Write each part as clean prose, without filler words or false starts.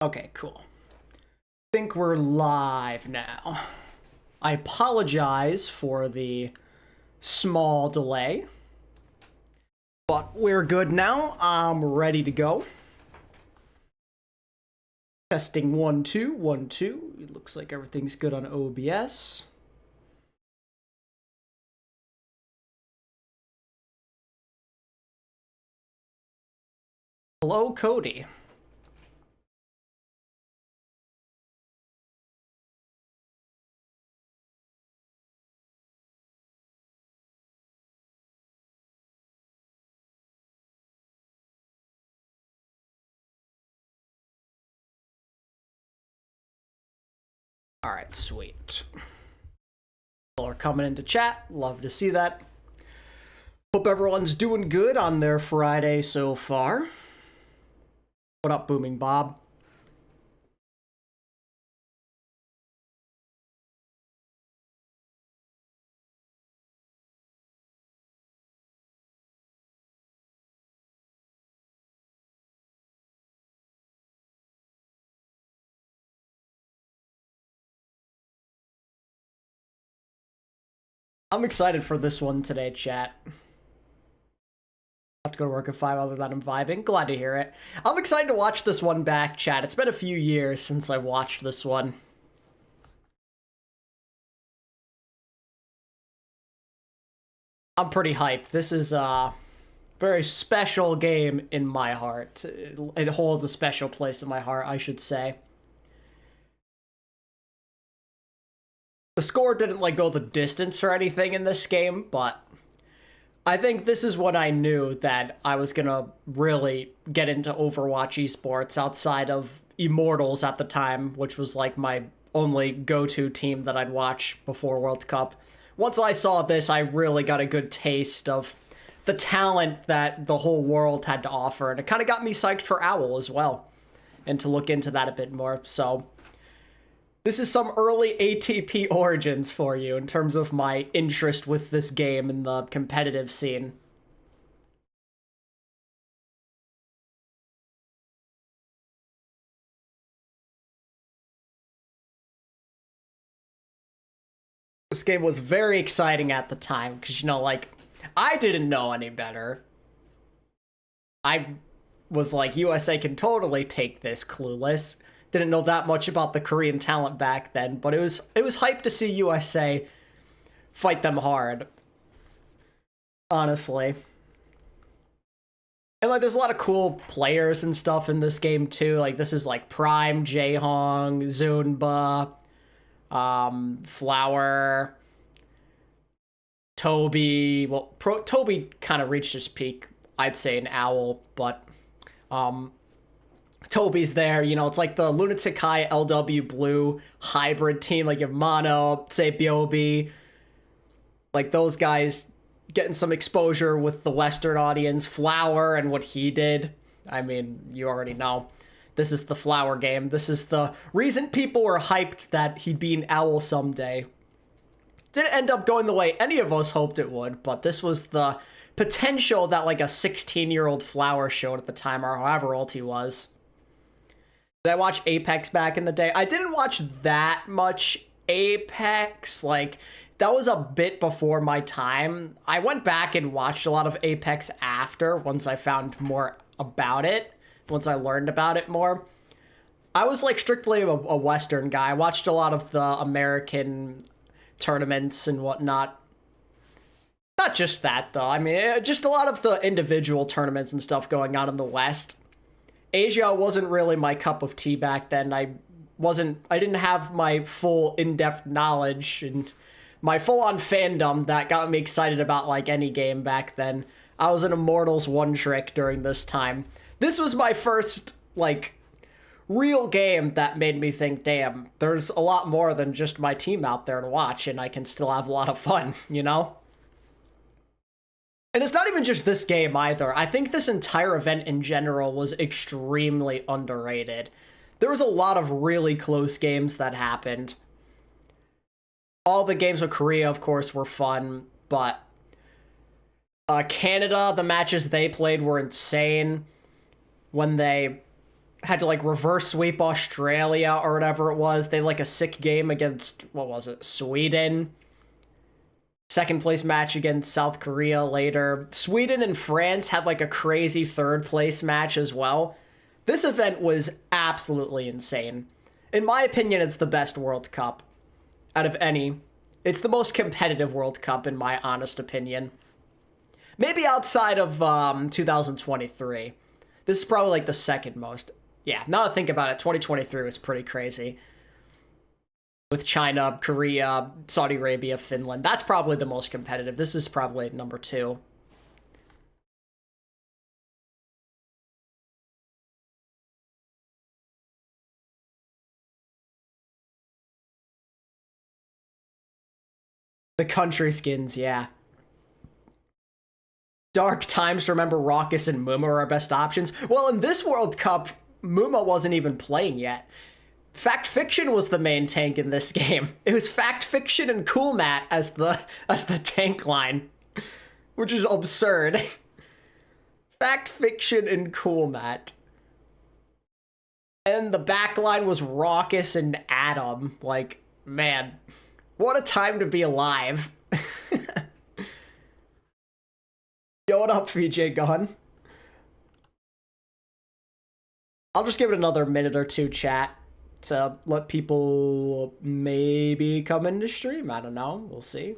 Okay, cool. Think we're live now. I apologize for the small delay, but we're good now. I'm ready to go. Testing 1 2 1 2. It looks like everything's good on OBS. Hello, Cody. All right, sweet. People are coming into chat. Love to see that. Hope everyone's doing good on their Friday so far. What up, Booming Bob? I'm excited for this one today, chat. I have to go to work at 5 other than I'm vibing. Glad to hear it. I'm excited to watch this one back, chat. It's been a few years since I watched this one. I'm pretty hyped. This is a very special game in my heart. It holds a special place in my heart, I should say. The score didn't like go the distance or anything in this game, but I think this is when I knew that I was gonna really get into Overwatch esports outside of Immortals at the time, which was like my only go-to team that I'd watch before World Cup. Once I saw this, I really got a good taste of the talent that the whole world had to offer, and it kind of got me psyched for OWL as well, and to look into that a bit more. So this is some early ATP origins for you in terms of my interest with this game in the competitive scene. This game was very exciting at the time because, you know, like, I didn't know any better. I was like, USA can totally take this, clueless. Didn't know that much about the Korean talent back then, but it was hype to see USA fight them hard. Honestly. And like there's a lot of cool players and stuff in this game too. Like this is like Prime, Jaehong, Zunba, Flower, Toby. Well, Toby kind of reached his peak, I'd say, in OWL, but Toby's there, you know, it's like the Lunatic High LW Blue hybrid team, like you have Mono, Sapiobi, like those guys getting some exposure with the Western audience. Flower and what he did, I mean, you already know. This is the Flower game. This is the reason people were hyped that he'd be an OWL someday. Didn't end up going the way any of us hoped it would, but this was the potential that like a 16-year-old Flower showed at the time, or however old he was. Did I watch Apex back in the day? I didn't watch that much Apex. Like, that was a bit before my time. I went back and watched a lot of Apex after, once I found more about it, once I learned about it more. I was, like, strictly a Western guy. I watched a lot of the American tournaments and whatnot. Not just that, though. I mean, just a lot of the individual tournaments and stuff going on in the West. Asia wasn't really my cup of tea back then. I didn't have my full in-depth knowledge and my full-on fandom that got me excited about like any game back then. I was an Immortals one-trick during this time. This was my first like real game that made me think, damn, there's a lot more than just my team out there to watch and I can still have a lot of fun, you know? And it's not even just this game either. I think this entire event in general was extremely underrated. There was a lot of really close games that happened. All the games with Korea, of course, were fun, but Canada, the matches they played were insane. When they had to like reverse sweep Australia or whatever it was. They had like a sick game against, what was it, Sweden. Second place match against South Korea later. Sweden and France had like a crazy third place match as well. This event was absolutely insane. In my opinion, it's the best World Cup out of any. It's the most competitive World Cup in my honest opinion. Maybe outside of 2023. This is probably like the second most. Yeah, now that I think about it, 2023 was pretty crazy. With China, Korea, Saudi Arabia, Finland. That's probably the most competitive. This is probably number 2. The country skins, yeah. Dark times to remember Raucus and Muma are our best options. Well, in this World Cup, Muma wasn't even playing yet. Fact Fiction was the main tank in this game. It was Fact Fiction and Cool Matt as the tank line, which is absurd. Fact Fiction and Cool Matt. And the back line was Raucus and Adam. Like, man, what a time to be alive. Yo, what up, VJ Gun? I'll just give it another minute or two, chat, to let people maybe come into stream. I don't know. We'll see.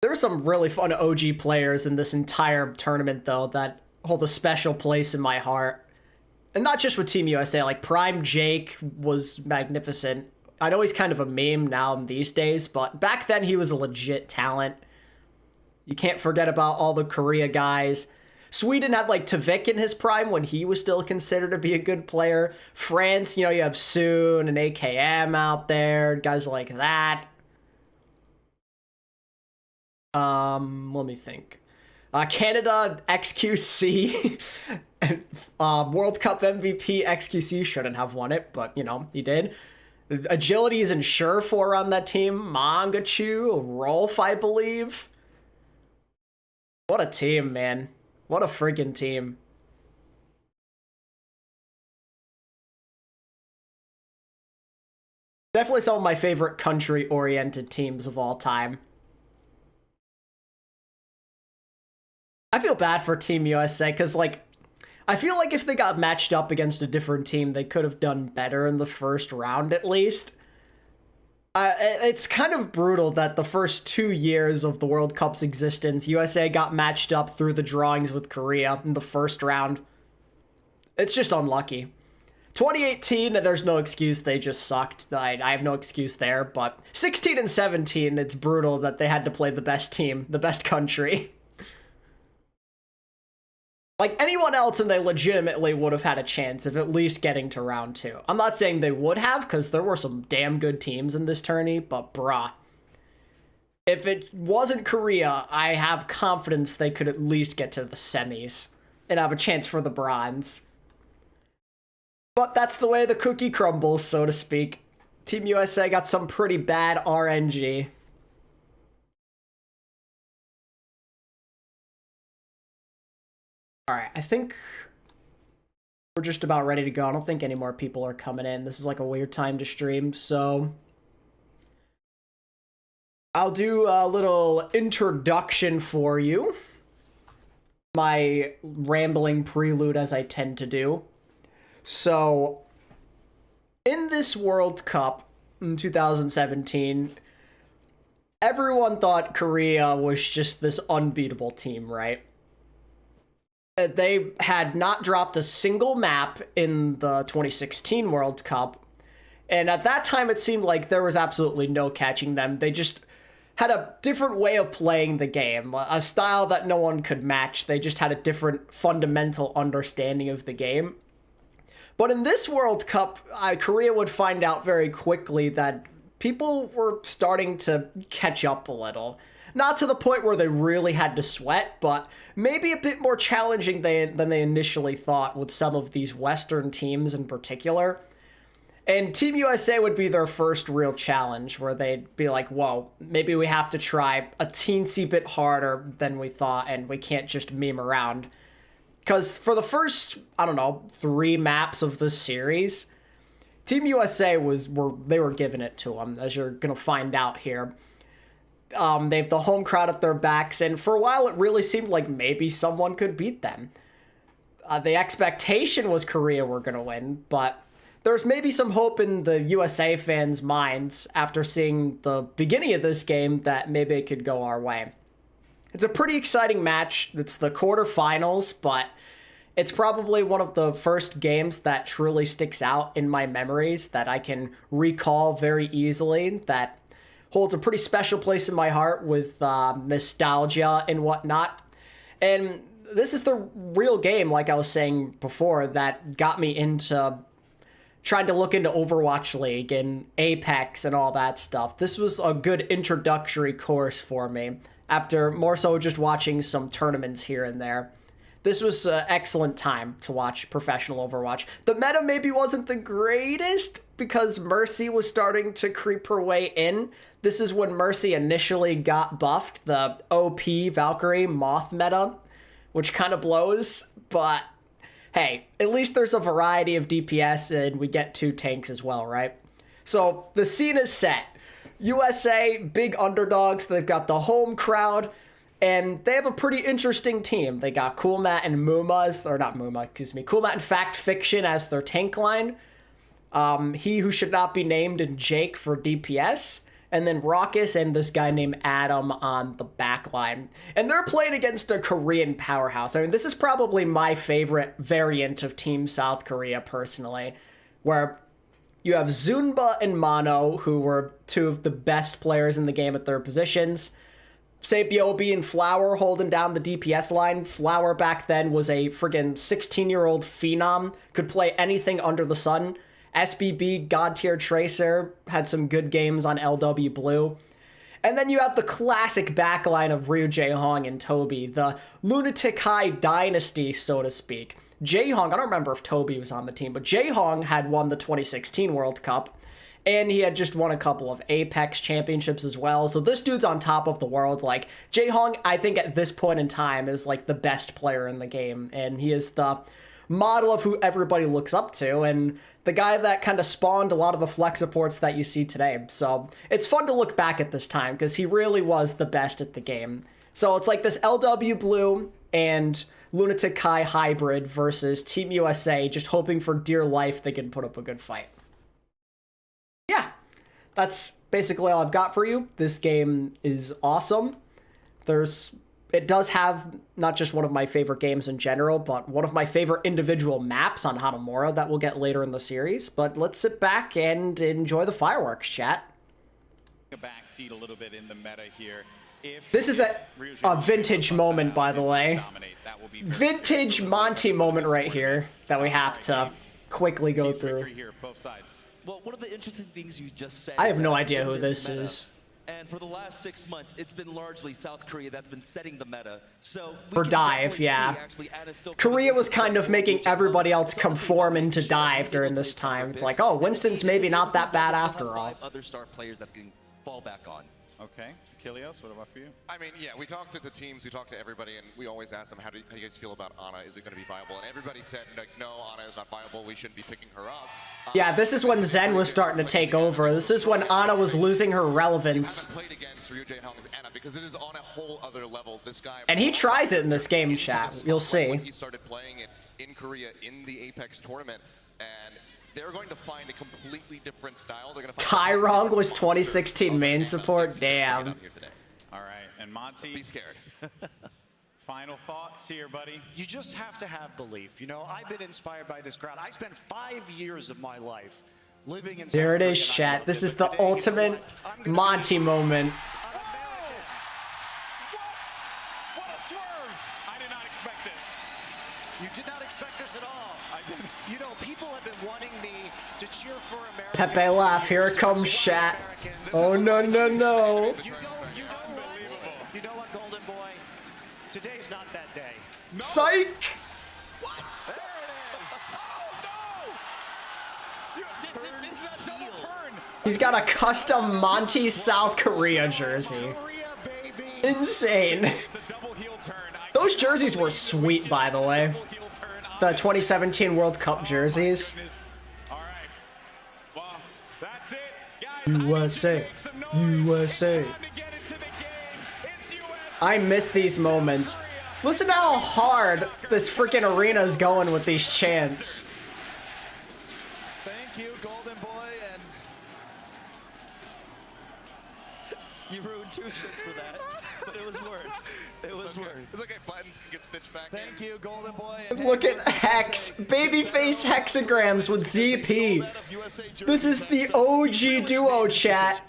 There were some really fun OG players in this entire tournament, though, that hold a special place in my heart. And not just with Team USA, like Prime Jake was magnificent. I know he's kind of a meme now these days, but back then he was a legit talent. You can't forget about all the Korea guys. Sweden had like Tavik in his prime when he was still considered to be a good player. France, you know, you have Soon and AKM out there, guys like that. Let me think. Canada, XQC, World Cup MVP, XQC shouldn't have won it, but, you know, he did. Agility is Ensure for on that team. Mangachu, Rolf, I believe. What a team, man. What a friggin' team. Definitely some of my favorite country-oriented teams of all time. I feel bad for Team USA because, like, I feel like if they got matched up against a different team, they could have done better in the first round at least. It's kind of brutal that the first 2 years of the World Cup's existence, USA got matched up through the drawings with Korea in the first round. It's just unlucky. 2018, there's no excuse, they just sucked. I have no excuse there, but 16 and 17, it's brutal that they had to play the best team, the best country. Like, anyone else and they legitimately would have had a chance of at least getting to round 2. I'm not saying they would have, because there were some damn good teams in this tourney, but brah. If it wasn't Korea, I have confidence they could at least get to the semis and have a chance for the bronze. But that's the way the cookie crumbles, so to speak. Team USA got some pretty bad RNG. Alright, I think we're just about ready to go. I don't think any more people are coming in. This is like a weird time to stream, so I'll do a little introduction for you. My rambling prelude, as I tend to do. So, in this World Cup in 2017, everyone thought Korea was just this unbeatable team, right? They had not dropped a single map in the 2016 World Cup, and at that time it seemed like there was absolutely no catching them. They just had a different way of playing the game, a style that no one could match. They just had a different fundamental understanding of the game. But in this World Cup, Korea would find out very quickly that people were starting to catch up a little. Not to the point where they really had to sweat, but maybe a bit more challenging than they initially thought with some of these Western teams in particular. And Team USA would be their first real challenge where they'd be like, whoa, maybe we have to try a teensy bit harder than we thought, and we can't just meme around. Because for the first, I don't know, 3 maps of the series, Team USA were giving it to them, as you're going to find out here. They have the home crowd at their backs, and for a while it really seemed like maybe someone could beat them. The expectation was Korea were going to win, but there's maybe some hope in the USA fans' minds after seeing the beginning of this game that maybe it could go our way. It's a pretty exciting match. It's the quarterfinals, but it's probably one of the first games that truly sticks out in my memories that I can recall very easily, that holds a pretty special place in my heart with nostalgia and whatnot. And this is the real game, like I was saying before, that got me into trying to look into Overwatch League and Apex and all that stuff. This was a good introductory course for me after more so just watching some tournaments here and there. This was an excellent time to watch professional Overwatch. The meta maybe wasn't the greatest because Mercy was starting to creep her way in. This is when Mercy initially got buffed, the OP Valkyrie Moth meta, which kind of blows, but hey, at least there's a variety of DPS and we get 2 tanks as well, right? So the scene is set. USA, big underdogs, they've got the home crowd, and they have a pretty interesting team. They got Cool Matt and Cool Matt and Fact Fiction as their tank line. He Who Should Not Be Named and Jake for DPS. And then Raucus and this guy named Adam on the back line. And they're playing against a Korean powerhouse. I mean, this is probably my favorite variant of Team South Korea, personally, where you have Zunba and Mono, who were 2 of the best players in the game at their positions. Say BOB and Flower holding down the DPS line. Flower back then was a friggin' 16-year-old phenom, could play anything under the sun. SBB, God Tier Tracer, had some good games on LW Blue. And then you have the classic backline of Ryu Jae-hong and Toby, the Lunatic High dynasty, so to speak. Jae-hong, I don't remember if Toby was on the team, but Jae-hong had won the 2016 World Cup, and he had just won a couple of Apex championships as well. So this dude's on top of the world. Like, Jae-hong, I think at this point in time, is like the best player in the game, and he is the model of who everybody looks up to, and the guy that kind of spawned a lot of the flex supports that you see today. So it's fun to look back at this time because he really was the best at the game. So it's like this LW Blue and Lunatic Kai hybrid versus Team USA, just hoping for dear life they can put up a good fight. Yeah, that's basically all I've got for you. This game is awesome. It does have not just one of my favorite games in general, but one of my favorite individual maps on Hanamura that we'll get later in the series. But let's sit back and enjoy the fireworks, chat. A backseat a little bit in the meta here. This is a vintage moment, by the way. Vintage Monty moment right here that we have to quickly go through. Well, one of the interesting things you just said, I have no idea who this is. And for the last 6 months, it's been largely South Korea that's been setting the meta. So for dive, yeah. Korea was kind of making everybody else conform into dive during this time. It's like, oh, Winston's maybe not that bad after all. Other star players that can fall back on. Okay, Kilios, what about for you? I mean, yeah, we talked to the teams, we talked to everybody, and we always asked them, how do you guys feel about Ana? Is it going to be viable? And everybody said, like, no, Ana is not viable. We shouldn't be picking her up. Yeah, this is when Zen was starting to take over. This is when Ana was losing her relevance. Played against Ryu Jae-hong's Ana because it is on a whole other level. This guy, and he tries it in this game, chat. You'll see. When he started playing it in Korea in the Apex tournament, and they're going to find a completely different style. They're going to Tyrong was 2016 main support. Damn. All right, and Monty. Be scared. Final thoughts here, buddy. You just have to have belief. You know, I've been inspired by this crowd. I spent 5 years of my life living in. There it is, chat. This is the ultimate Monty moment. What a swerve! I did not expect this. You did not expect this at all. You know, people have been wanting me to cheer for America. Pepe laugh. Here it comes, chat. Oh no no no! You know what, Golden Boy? Today's not that day. No. Psych! What? There it is! Oh no! It's a double turn. He's got a custom Monty South Korea jersey. Korea, baby. Insane. It's a double heel turn. Those jerseys were sweet, by the way. Double heel turn on The this. 2017 World Cup jerseys. Goodness. All right. Well, that's it. Guys, USA. make some noise. USA. It's time to get into the game. It's US. I miss these moments. Listen to how hard this freaking arena is going with these chants. Thank you, Golden Boy, and You ruined 2 shirts for that, but it was worth. It was It's okay. worth. It's okay. Buttons can get stitched back in. thank you, Golden Boy. And Look at Hex. Babyface hexagrams with ZP. This is the OG duo chat.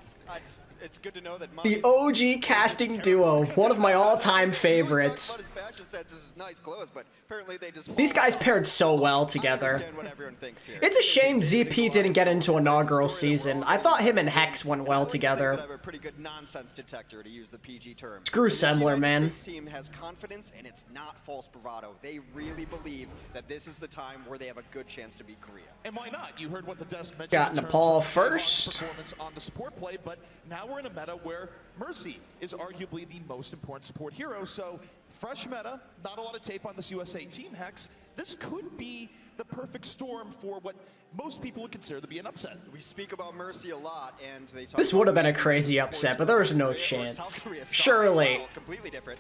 It's good to know that The OG casting duo. One of my all-time favorites. His fashion sense is nice clothes, but apparently they just These guys paired so well I together. understand what everyone thinks here. It's a shame ZP didn't get into inaugural season. I thought him and Hex went well I would think that I together. have a pretty good nonsense detector, to use the PG term. Screw This Sembler, United man. States team has confidence, and it's not false bravado. They really believe that this is the time where they have a good chance to beat Korea. And why not? You heard what the desk mentioned. Got in terms Nepal of first. Performance on the support play, but now we're in a meta where Mercy is arguably the most important support hero. So fresh meta, not a lot of tape on this USA team, Hex. This could be the perfect storm for what most people would consider to be an upset. We speak about Mercy a lot, and they talk This would have been a about crazy upset, but there was no Korea or chance. South Korea. South Surely. Korea, well, completely different.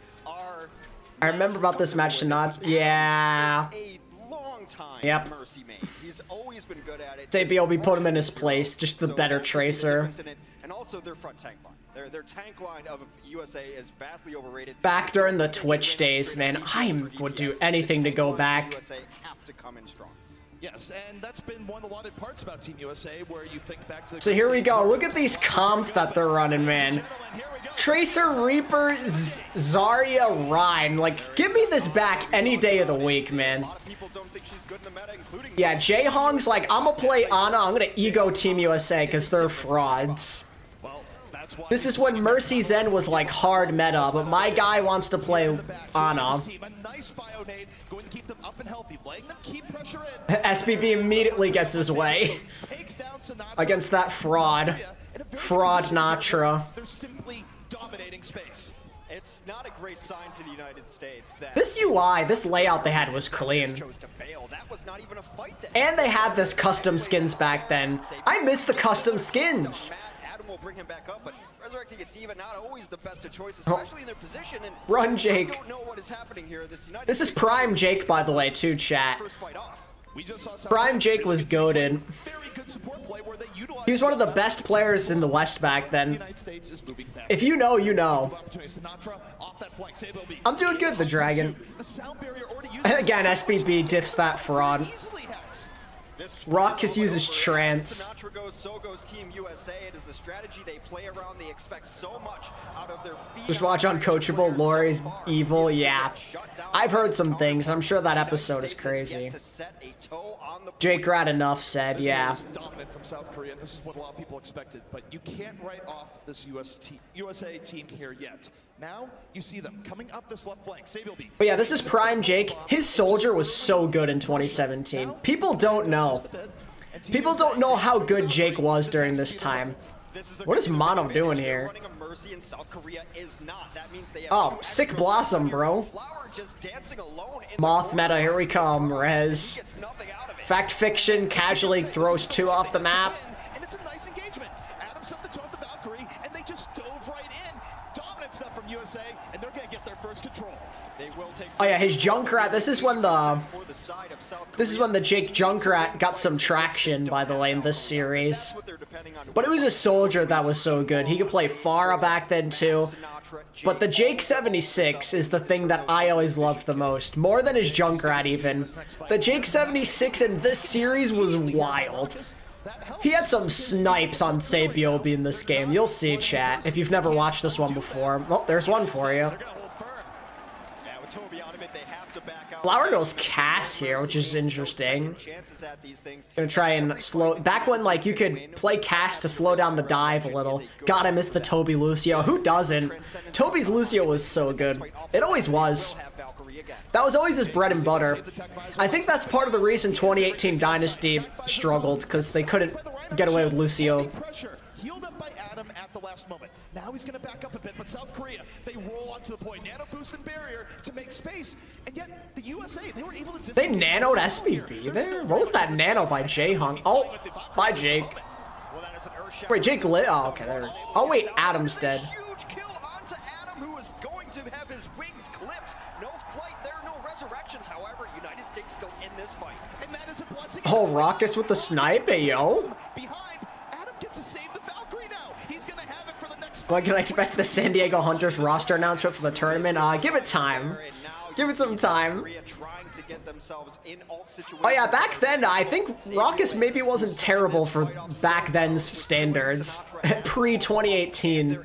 I remember about this match to not. Yeah. A long time Yep. Mercy main. He's always been good at it. Say BLB put him in his place, just the So better that's the difference tracer. in it. And also their front tank line. Their tank line of USA is vastly overrated. Back during the I don't think Twitch they win days, straight man, defense I for would do DPS. anything to The go tank line for back. USA have to come in strong. Yes, and that's been one of the lauded parts about Team USA, where you think back to the So here we go. Look at these comps that they're running, man. Tracer, Reaper, Zarya, Rhine. Like, give me this back any day of the week, man. A lot of people don't think she's good in the meta, including Yeah, Jaehong's like, I'm gonna play Ana. I'm gonna ego Team USA because they're frauds. Well, that's why This is when Mercy's End was like hard meta, but my guy wants to play Ana. A nice bio nade, going to keep them up and healthy, letting them keep pressure in. SBB immediately gets his way Takes down Sinatra against that fraud. in a very Fraud position where Natra. They're simply dominating space. it's not a great sign for the United States that This UI, this layout they had was clean. chose to bail. That was not even a fight that And they had this custom skins back then. I miss the custom skins. Adam will bring him back up, but resurrecting a diva not always the best of choices, especially in their position. And Run, I Jake. don't know what is happening here. This is Prime Jake, by the way, too, chat. First fight off. We just saw South Prime Korea Jake was goated. very good support play where they utilize He was one of the best players in the West back the then. United States is moving back. If you know, you know. Opportunity, Sinatra off that flank. Save LB. I'm doing good, the Dragon. The sound barrier already used. Again, SBB diffs that fraud. Easily Hex. Rockus uses trance. Sinatra goes, so goes Team USA. It is the strategy they play around. They expect so much out of their feet. Just watch Uncoachable, Lori's evil, yeah. I've heard some things, I'm sure that episode is crazy. Jake Rat enough said, yeah. This is dominant from South Korea. This is what a lot of people expected, but you can't write off this USA team here yet. Now you see them coming up this left flank. Save LB. But yeah, this is Prime Jake. His soldier was so good in 2017. People don't know. People don't know how good Jake was during this time. What is Mono doing here? Oh, sick Blossom, bro. Moth meta, here we come, Rez. Fact Fiction casually throws 2 off the map. And it's a nice engagement. Adam set the tone with the Valkyrie, and they just dove right in. Dominant stuff from USA, and they're going to get their first control. Oh yeah, his Junkrat. This is when the Jake Junkrat got some traction, by the way, in this series. But it was a soldier that was so good. He could play Pharah back then too. But the Jake 76 is the thing that I always loved the most, more than his Junkrat even. The Jake 76 in this series was wild. He had some snipes on Sabiobi in this game. You'll see, chat, if you've never watched this one before. Oh, there's one for you. Flower goes Cass here, which is interesting. Gonna try and slow... Back when, like, you could play Cass to slow down the dive a little. God, I miss the Toby Lucio. Who doesn't? Toby's Lucio was so good. It always was. That was always his bread and butter. I think that's part of the reason 2018 Dynasty struggled, because they couldn't get away with Lucio. Healed up by Adam at the last moment. Now he's going to back up a bit, but South Korea, they roll onto the point. Nano boost and barrier to make space, and yet the USA, they were able to... They nanoed SBB there? What was that nano by Jay-Hung? Oh, by Jake. Wait, Jake lit? Oh, okay, there. Oh, wait, Adam's dead. Huge kill onto Adam, who is going to have his wings clipped. No flight there, no resurrections. However, United States still in this fight. And that is a blessing. Oh, Raucus with the snipe, hey, yo. Behind, Adam gets to save the Valkyrie now. He's going to have it for the next... What can I expect the San Diego Hunters roster announcement for the tournament? Give it time. Give it some time. Oh yeah, back then, I think Raucus maybe wasn't terrible for back then's standards. Pre-2018.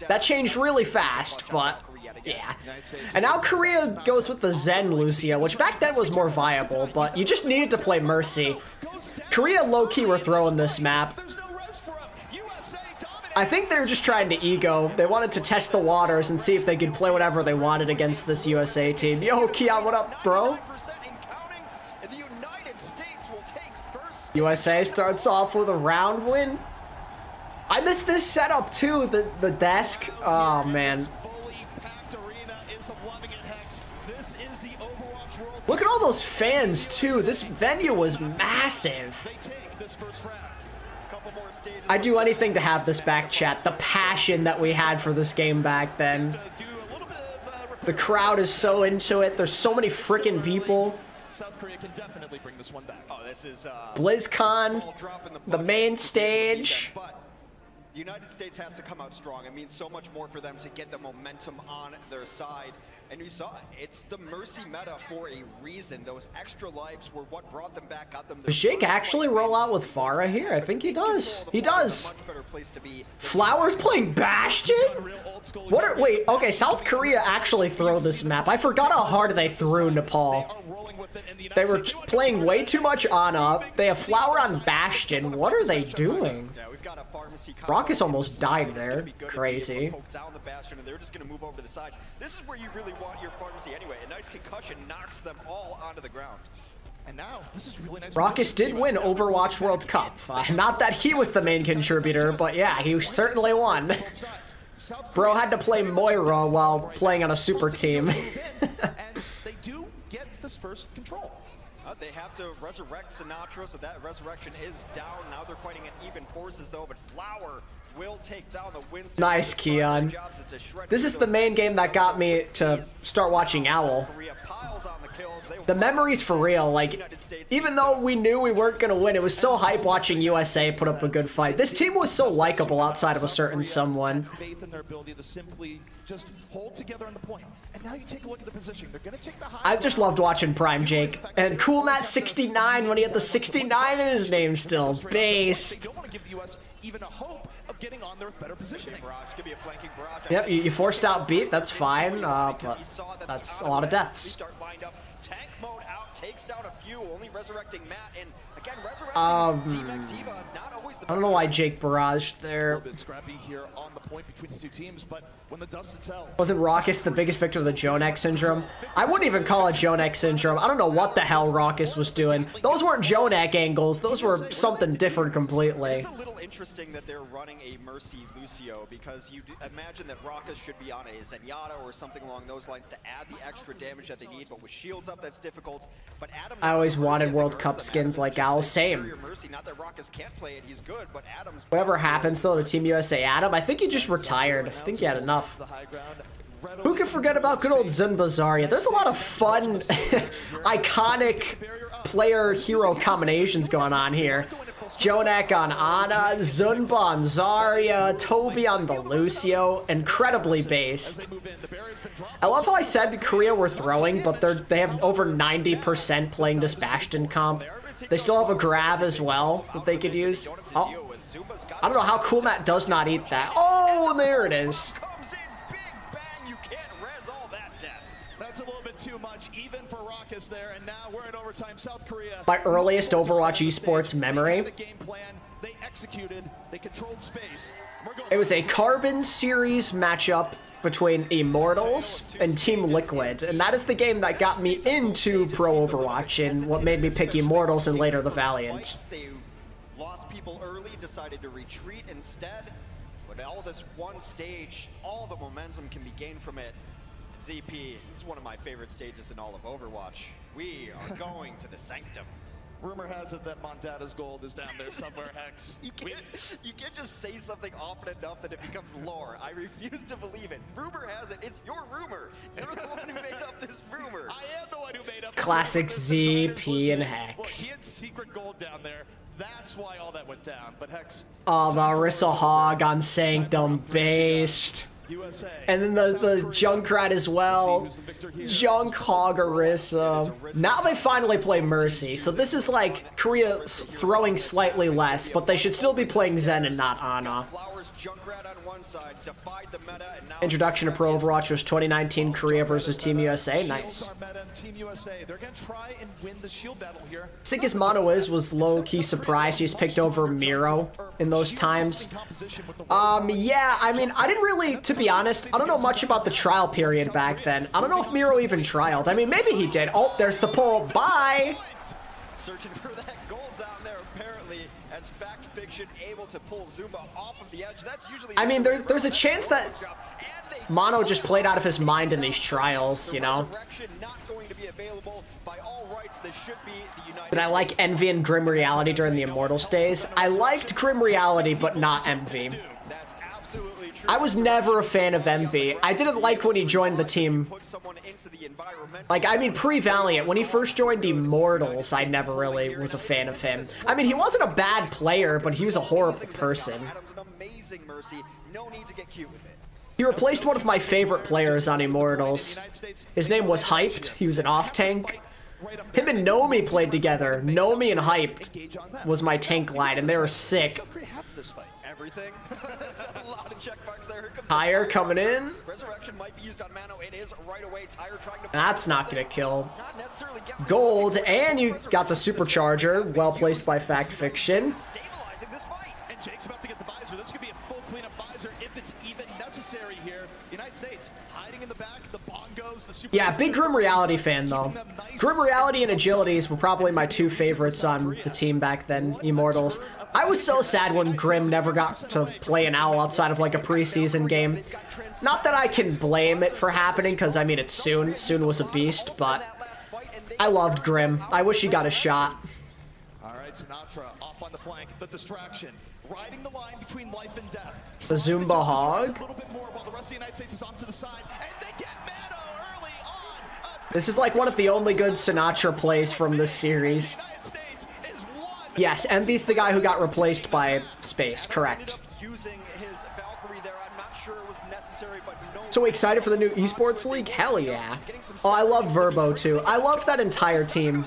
That changed really fast, but yeah. And now Korea goes with the Zen Lucio, which back then was more viable, but you just needed to play Mercy. Korea low-key were throwing this map. I think they were just trying to ego. They wanted to test the waters and see if they could play whatever they wanted against this USA team. Yo, Keon, what up, bro? USA starts off with a round win. I missed this setup too, the desk. Oh, man. Look at all those fans too. This venue was massive. I'd do anything to have this back, chat. The passion that we had for this game back then. The crowd is so into it. There's so many freaking people. South Korea can definitely bring this one back. Oh, this is BlizzCon, the main stage. But the United States has to come out strong. It means so much more for them to get the momentum on their side. And you saw it. It's the Mercy meta for a reason. Those extra lives were what brought them back, got them. Does Jake actually roll out with Farah here? I think he does. He does. Flowers playing Bastion? What are, wait, okay, South Korea actually throw this map. I forgot how hard they threw Nepal. They were playing way too much Ana. They have Flower on Bastion. What are they doing? Raucus almost died there. Crazy. They're just going to move over to the side. This is where you really want your pharmacy anyway. A nice concussion knocks them all onto the ground. And now, this is really nice. Raucus did win Overwatch World Cup. Not that he was the main contributor, but yeah, he certainly won. Bro had to play Moira while playing on a super team. And they do get this first control. They have to resurrect Sinatra, so that resurrection is down. Now they're fighting at even forces, though, but Flower will take down the Winston. Nice, Keon. This is the main game that got me to start watching OWL. The memories for real, like, even though we knew we weren't going to win, it was so hype watching USA put up a good fight. This team was so likable outside of a certain someone. Faith in their ability to simply just hold together on the point. And now you take a look at the position. They're going to take the high. I just loved watching Prime Jake. And Cool Matt 69 when he had the 69 in his name still. Based. They don't want to give the US even a hope of getting on their better positioning. Yep, you forced out beat, that's fine, but that's a lot of deaths. Tank mode out, takes down a few, only resurrecting Matt, and again, resurrecting Diva, not always the I don't know why Jake barraged there. A little bit scrappy here on the point between the two teams, but when the dust settles. Wasn't Raucus the biggest victim of the Jonek syndrome? I wouldn't even call it Jonek syndrome. I don't know what the hell Raucus was doing. Those weren't Jonek angles, those were something different completely. It's a little interesting that they're running a Mercy Lucio, because you imagine that Raucus should be on a Zenyatta or something along those lines to add the extra damage that they need, but with shields up, that's difficult. But Adam, I always wanted World Cup skins like OWL, same. Not that Raucus can't play it, he's good, but Adam's whatever happens though to Team USA Adam, I think he just retired. I think he had enough. Who can forget about good old Zun Bazaria? There's a lot of fun, iconic player-hero combinations going on here. Jonek on Ana, Zunba on Zarya, Toby on the Lucio, incredibly based. I love how I said Korea were throwing, but they have over 90% playing this Bastion comp. They still have a grab as well that they could use. Oh, I don't know how Cool Matt does not eat that. Oh, there it is. That's a little bit too much, even for Raucus there, and now we're in overtime. South Korea. My earliest Overwatch Esports memory. They executed. They controlled space. We're going It was a Carbon Series matchup between Immortals and Team Liquid, and that is the game that got me into Pro Overwatch and what made me pick Immortals and later the Valiant. They lost people early, decided to retreat instead. But all this one stage, all the momentum can be gained from it. ZP, this is one of my favorite stages in all of Overwatch. We are going to the Sanctum. Rumor has it that Mondada's gold is down there somewhere, Hex. You can't just say something often enough that it becomes lore. I refuse to believe it. Rumor has it, it's your rumor. You're the one who made up this rumor. I am the one who made up Classic this ZP and Look, Hex. he had secret gold down there. That's why all that went down. But Hex. Oh, the Orisa Hog on Sanctum based. USA. And then the Junkrat as well. Junk Hog Orisa. Now they finally play Mercy, so this is like Korea throwing slightly less, but they should still be playing Zen and not Ana. Flowers, Junkrat on one side, defied the meta, and now Introduction to Pro Overwatch was 2019 Korea versus Team USA. Nice. Team USA. They're going to try and win the shield battle here. Sick as Mono is was low-key surprised he's picked over Miro in those times. Yeah, I mean, I didn't really, to be honest, I don't know much about the trial period back then. I don't know if Miro even trialed. I mean, maybe he did. Oh, there's the pull. Bye! searching for that gold down there apparently, as Fact Fiction able to pull Zumba off of the edge. That's usually... I mean, there's a chance that Mono just played out of his mind in these trials, you know? Did I like Envy and Grim Reality during the Immortals days? I liked Grim Reality, but not Envy. I was never a fan of Envy. I didn't like when he joined the team. Like, I mean, pre-Valiant, when he first joined Immortals, I never really was a fan of him. I mean, he wasn't a bad player, but he was a horrible person. He replaced one of my favorite players on Immortals. His name was Hyped. He was an off-tank. Him and Nomi played together. Nomi and Hyped was my tank line, and they were sick. Tyre coming in. That's not gonna kill. Gold, and you got the supercharger. Well placed by Fact Fiction. Jake's about to get the visor. This could be a full cleanup visor if it's even necessary here. United States hiding in the back, the bongos, the super... Yeah, big Grim Reality fan though. Grim Reality and Agilities were probably my two favorites on the team back then, Immortals. I was so sad when Grim never got to play an OWL outside of like a preseason game. Not that I can blame it for happening, because I mean it's soon. Soon was a beast, but I loved Grim. I wish he got a shot. All right, Sinatra off on the flank, the distraction. Riding the line between life and death. The Zumba Hog. A little bit more while the rest of the United States is off to the side, and they get Mano early on. This is like one of the only good Sinatra plays from this series. Yes, Envy's the guy who got replaced by Space, correct. So excited for the new Esports League? Hell yeah. Oh, I love Verbo too. I love that entire team.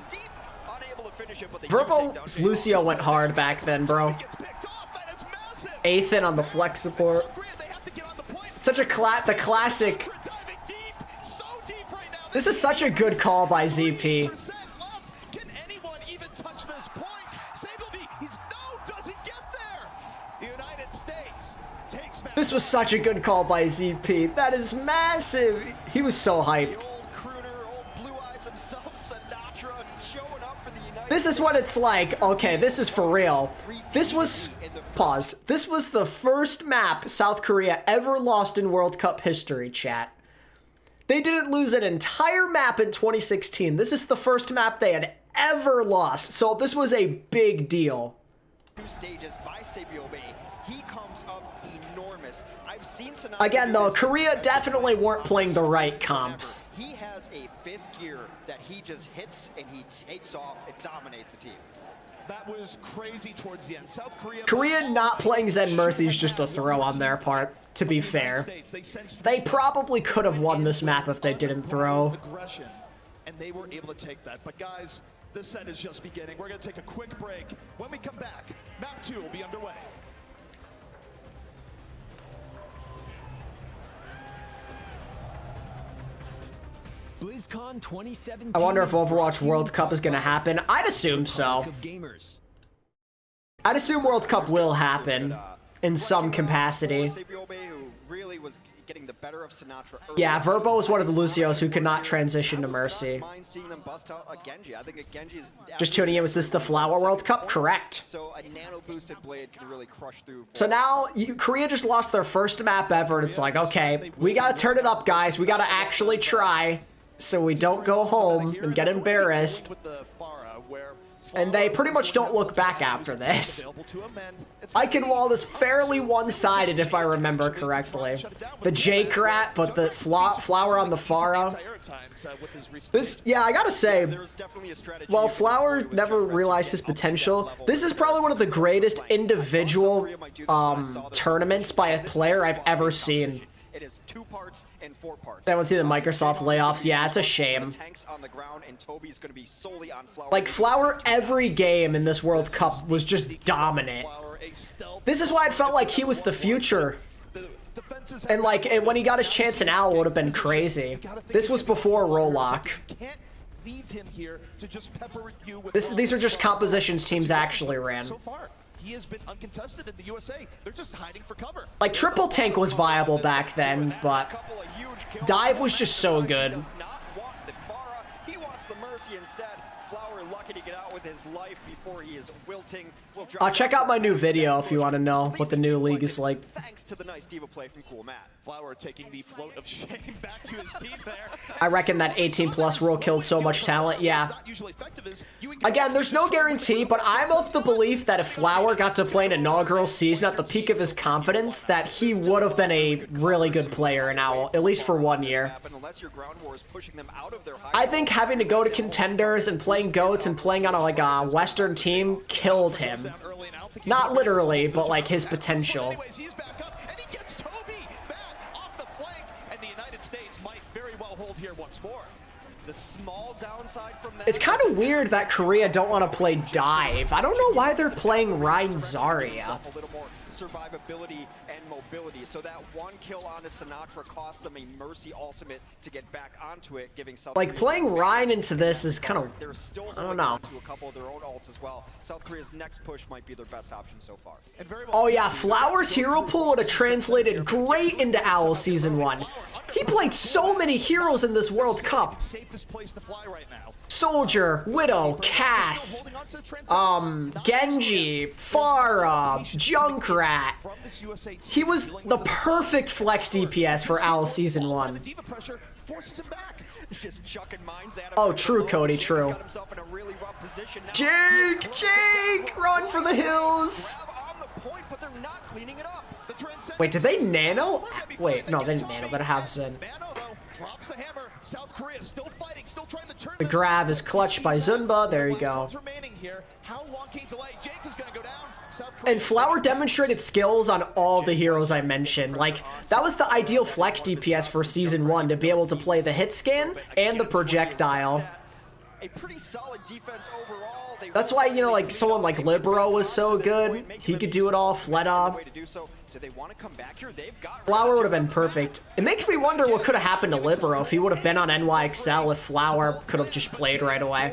Verbo's Lucio went hard back then, bro. Athan on the flex support. Such a the classic. This is such a good call by ZP. Can anyone even touch this point? Doesn't get there. United States takes This was such a good call by ZP. That is massive. He was so hyped. This is what it's like. Okay, this is for real. This was... Pause. This was the first map South Korea ever lost in World Cup history, chat. They didn't lose an entire map in 2016. This is the first map they had ever lost. So this was a big deal. Again, though, Korea definitely weren't playing the right comps. He has a fifth gear that he just hits and he takes off and dominates the team. That was crazy towards the end. South Korea not playing Zen Mercy is just a throw on their part, to be fair. They probably could have won this map if they didn't throw. And they were able to take that. But guys, this set is just beginning. We're going to take a quick break. When we come back, map 2 will be underway. BlizzCon 2017. I wonder if Overwatch World Cup is going to happen. I'd assume so. I'd assume World Cup will happen in some capacity. Yeah, Verbo is one of the Lucios who could not transition to Mercy. Just tuning in, was this the Flower World Cup? Correct. So now, Korea just lost their first map ever, and it's like, okay, we gotta turn it up, guys. We gotta actually try, so we don't go home and get embarrassed. And they pretty much don't look back after this. Eichenwald is fairly one-sided, if I remember correctly. The J-Krat, but the Flower on the Pharah. This, yeah, I gotta say, while Flower never realized his potential, this is probably one of the greatest individual tournaments by a player I've ever seen. It is 2 parts and 4 parts. I don't see the Microsoft layoffs. Yeah, it's a shame. Like, Flower every game in this World Cup was just dominant. This is why it felt like he was the future. And like, when he got his chance in OWL, it would have been crazy. This was before Rolock. These are just compositions teams actually ran. He has been uncontested in the USA. They're just hiding for cover. Like, Triple Tank was viable back then, but Dive was just so good. He wants the Mercy instead. Flower lucky to get out with his life before he is wilting. Check out my new video if you want to know what the new league is like. Thanks to the nice diva play from Cool Matt. Flower taking the float of shame back to his team there. I reckon that 18+ rule killed so much talent, yeah. Again, there's no guarantee, but I'm of the belief that if Flower got to play an inaugural season at the peak of his confidence, that he would have been a really good player in OWL, at least for 1 year. I think having to go to contenders and playing GOATs and playing on a Western team killed him. Not literally, but like his potential. It's kind of weird that Korea don't want to play Dive. I don't know why they're playing Rein Zarya. Survivability and mobility. So that 1 kill onto Sinatra cost them a Mercy ultimate to get back onto it, giving South like playing Rein into this is kind of, I don't know. To a couple of their own ults as well. South Korea's next push might be their best option so far. Oh yeah, Flower's hero pool would have translated great into OWL Season 1. He played so many heroes in this World Cup. Soldier, Widow, Cass, Genji, Pharah, Junkrat. He was the perfect flex DPS for OWL Season 1. Oh, true, Cody, true. Jake, run for the hills. Wait, did they nano? Wait, no, they didn't nano, but have Zen. The grab is clutched by Zunba. There you go. And Flower demonstrated skills on all the heroes I mentioned. Like, that was the ideal flex DPS for Season 1, to be able to play the hit scan and the projectile. A pretty solid defense overall. That's why, you know, like, someone like Libero was so good. He could do it all. Fleta. Flower would have been perfect. It makes me wonder what could have happened to Libero if he would have been on NYXL, if Flower could have just played right away.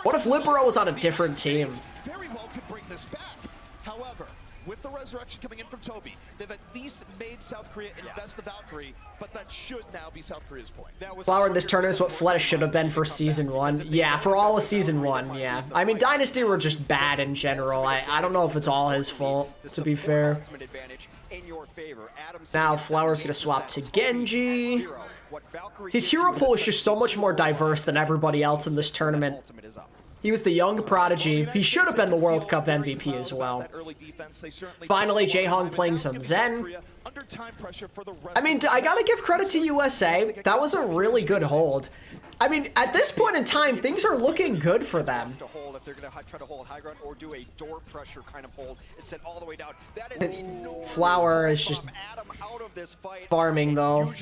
What if Libero was on a different team? Very well could bring this back. However, with the resurrection coming in from Toby, they've at least made South Korea invest the Valkyrie, but that should now be South Korea's point. Flower in this tournament is what Fleta should have been for Season 1. Yeah, for all of Season 1, yeah. I mean, Dynasty were just bad in general. I don't know if it's all his fault, to be fair. Now Flower's gonna swap to Genji. His hero pool is just so much more diverse than everybody else in this tournament. He was the young prodigy. He should have been the World Cup MVP as well. Finally, Jaehong playing some Zen. I mean, I gotta give credit to USA. That was a really good hold. I mean, at this point in time, things are looking good for them. Flower is just farming, though.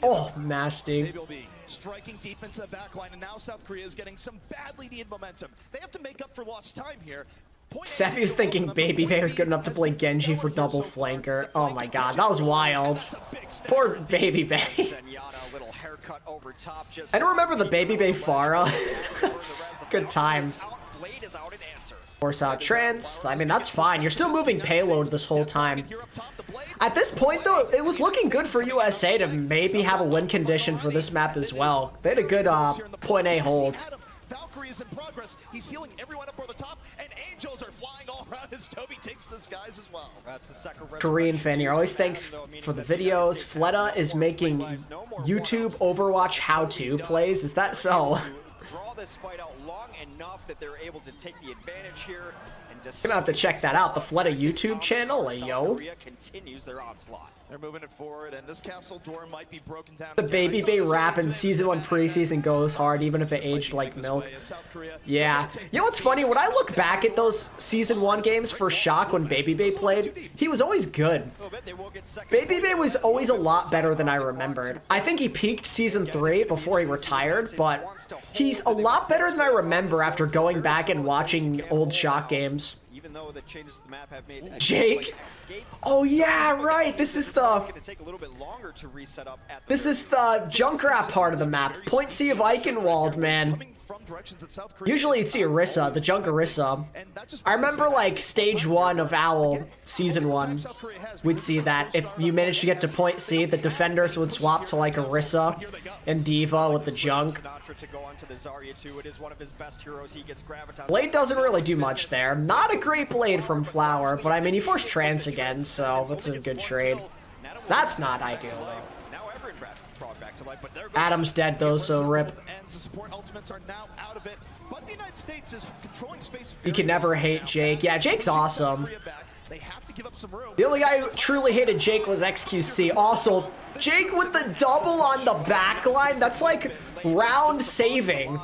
Oh, nasty. Striking deep into the backline, and now South Korea is getting some badly needed momentum. They have to make up for lost time here. Seffi was thinking Baby Bay was good enough to play Genji for double flanker. Oh my god, that was wild. Poor Baby Bay. I don't remember the Baby Bay Pharah. Good times. Force out trance. I mean, that's fine. You're still moving payload this whole time. At this point, though, it was looking good for USA to maybe have a win condition for this map as well. They had a good point A hold. Valkyrie is in progress. He's healing everyone up for the top, and angels are flying all around as Toby takes the skies as well. That's the second Korean fan here. Always thanks for the videos. Fleta is making YouTube Overwatch how-to plays. Is that so? Draw this fight out long enough that they're able to take the advantage here. Gonna have to check that out. The Fleta YouTube channel, yo. Continues their onslaught. They're moving it forward, and this castle door might be broken down. The Baby Bay rap in Season 1 preseason goes hard, even if it aged like milk. Yeah. You know what's funny? When I look back at those Season 1 games for Shock when Baby Bay played, he was always good. Baby Bay was always a lot better than I remembered. I think he peaked Season 3 before he retired, but he's a lot better than I remember after going back and watching old Shock games. Even though the changes to the map have made Jake? Oh yeah, right. This is the Junkrat part of the map. Point C of Eichenwald, man. Usually it's Orisa, the Junkarissa. I remember like stage 1 of OWL, season 1. We'd see that. If you managed to get to point C, the defenders would swap to like Orisa and Diva with the Junk. Blade doesn't really do much there. Not a great Blade from Flower, but I mean, he forced Trance again, so that's a good trade. That's not ideal, though. Adam's dead, though, so rip. You can never hate Jake. Yeah, Jake's awesome. The only guy who truly hated Jake was XQC. Also, Jake with the double on the backline, that's like round saving.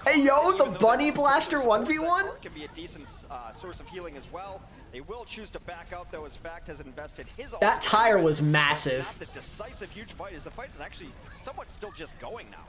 Hey, yo, the Bunny Blaster 1v1? Can be a decent source of healing as well. They will choose to back out, though, as Fact has invested his... That tire was massive. The decisive huge fight is the fight is actually somewhat still just going now.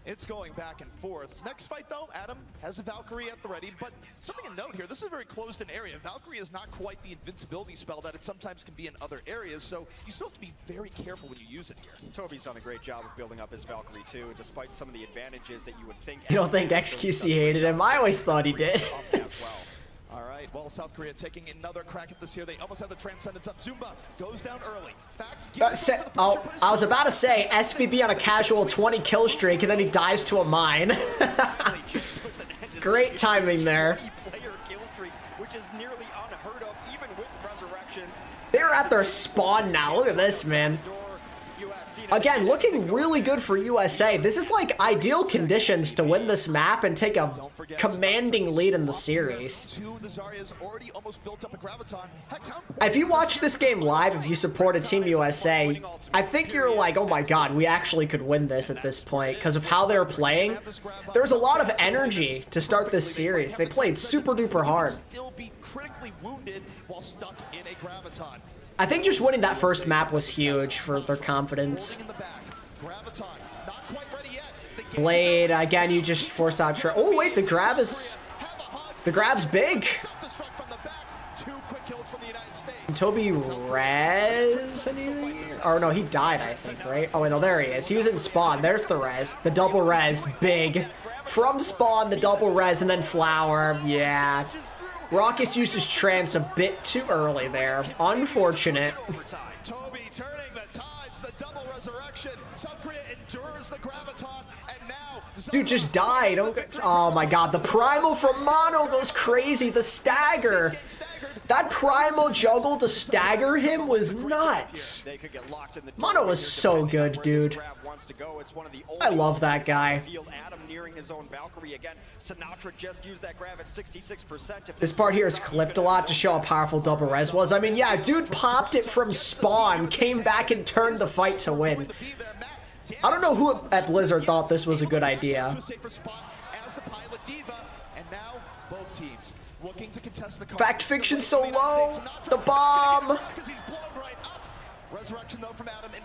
It's going back and forth. Next fight, though, Adam has a Valkyrie at the ready, but something to note here, this is a very closed-in area. Valkyrie is not quite the invincibility spell that it sometimes can be in other areas, so you still have to be very careful when you use it here. Toby's done a great job of building up his Valkyrie, too, despite some of the advantages that you would think... You don't think XQC hated him? I always thought he did. All right, well, South Korea taking another crack at this here. They almost have the Transcendence up. Zumba goes down early. I was about to say SBB on a casual 20 kill streak, and then he dies to a mine. Great timing there. They're at their spawn now. Look at this, man. Again, looking really good for USA. This is like ideal conditions to win this map and take a commanding lead in the series. If you watch this game live, if you support a Team USA, I think you're like, oh my god, we actually could win this at this point because of how they're playing. There's a lot of energy to start this series. They played super duper hard. I think just winning that first map was huge for their confidence. Blade, again, you just force out... Oh, wait, the grab's big. Toby res anything? Or no, he died, I think, right? Oh, wait, no, there he is. He was in spawn. There's the res. The double res, big. From spawn, the double res, and then Flower. Yeah. Raucus uses Trance a bit too early there. Unfortunate. Toby turning the tides, the double resurrection. South Korea endures the graviton, and now... Dude just died. Oh my god, the primal from Mono goes crazy. The stagger. That primal juggle to stagger him was nuts. Mono was so good, dude. I love that guy. This part here is clipped a lot to show how powerful double res was. I mean, yeah, dude popped it from spawn, came back and turned the fight to win. I don't know who at Blizzard thought this was a good idea. Fact Fiction so low. The bomb.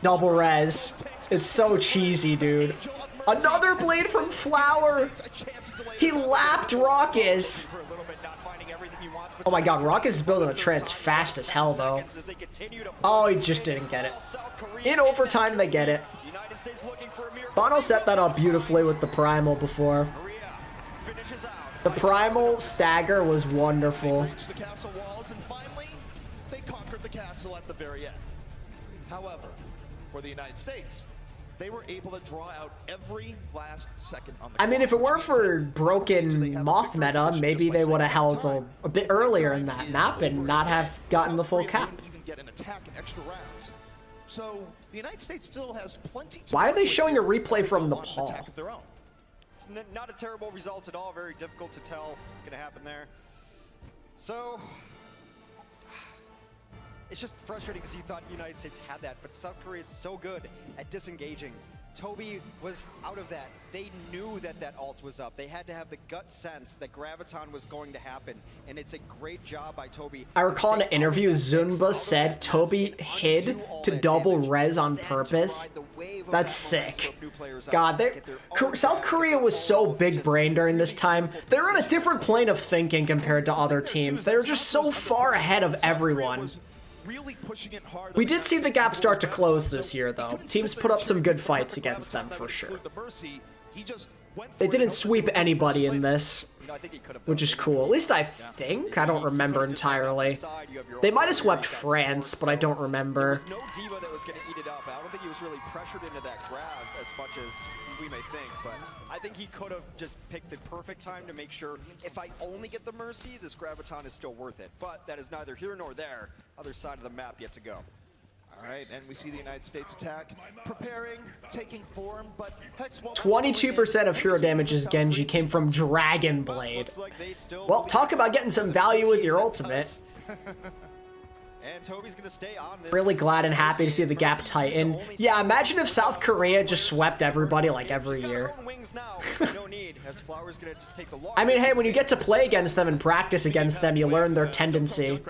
Double res. It's so cheesy, dude. Another blade from Flower. He lapped Raucus. Oh my god, Raucus is building a trance fast as hell, though. Oh, he just didn't get it. In overtime, they get it. Bono set that up beautifully with the primal before. pushes out. The primal stagger was wonderful. Reached the castle walls, and finally, they conquered the castle at the very end. However, for the United States, they were able to draw out every last second on the I mean, if it clock, weren't which for means that broken moth meta, maybe they would have held a bit earlier in that map and not have gotten the full cap. Even get an attack in extra rounds. So the United States still has plenty to Why are they showing a accomplish replay from as they go the on an Paul? attack of their own. It's not a terrible result at all. Very difficult to tell what's going to happen there. So it's just frustrating because you thought the United States had that, but South Korea is so good at disengaging. Toby was out of that. They knew that that ult was up. They had to have the gut sense that Graviton was going to happen, and it's a great job by Toby. I recall in an interview, Zunba said Toby hid to double res on purpose. That's sick. God, South Korea was so big brain during this time. They're on a different plane of thinking compared to other teams. They're just so far ahead of everyone. Really pushing it hard. We did see the gap start to close this year, though. Teams put up some good fights against them, for sure. They didn't sweep anybody in this, which is cool. At least I think. I don't remember entirely. They might have swept France, but I don't remember. There was no diva that was going to eat it up. I don't think he was really pressured into that grab as much as we may think, but I think he could have just picked the perfect time to make sure if I only get the Mercy, this Graviton is still worth it. But that is neither here nor there. Other side of the map yet to go. All right, and we see the United States attack preparing, taking form, but Hex 22% of hero damage's Genji came from Dragon Blade. Well, talk about getting some value with your ultimate. And Toby's gonna stay on this. Really glad and happy to see the gap tighten. Yeah, imagine if South Korea just swept everybody like every year. I mean, hey, when you get to play against them and practice against them, you learn their tendency.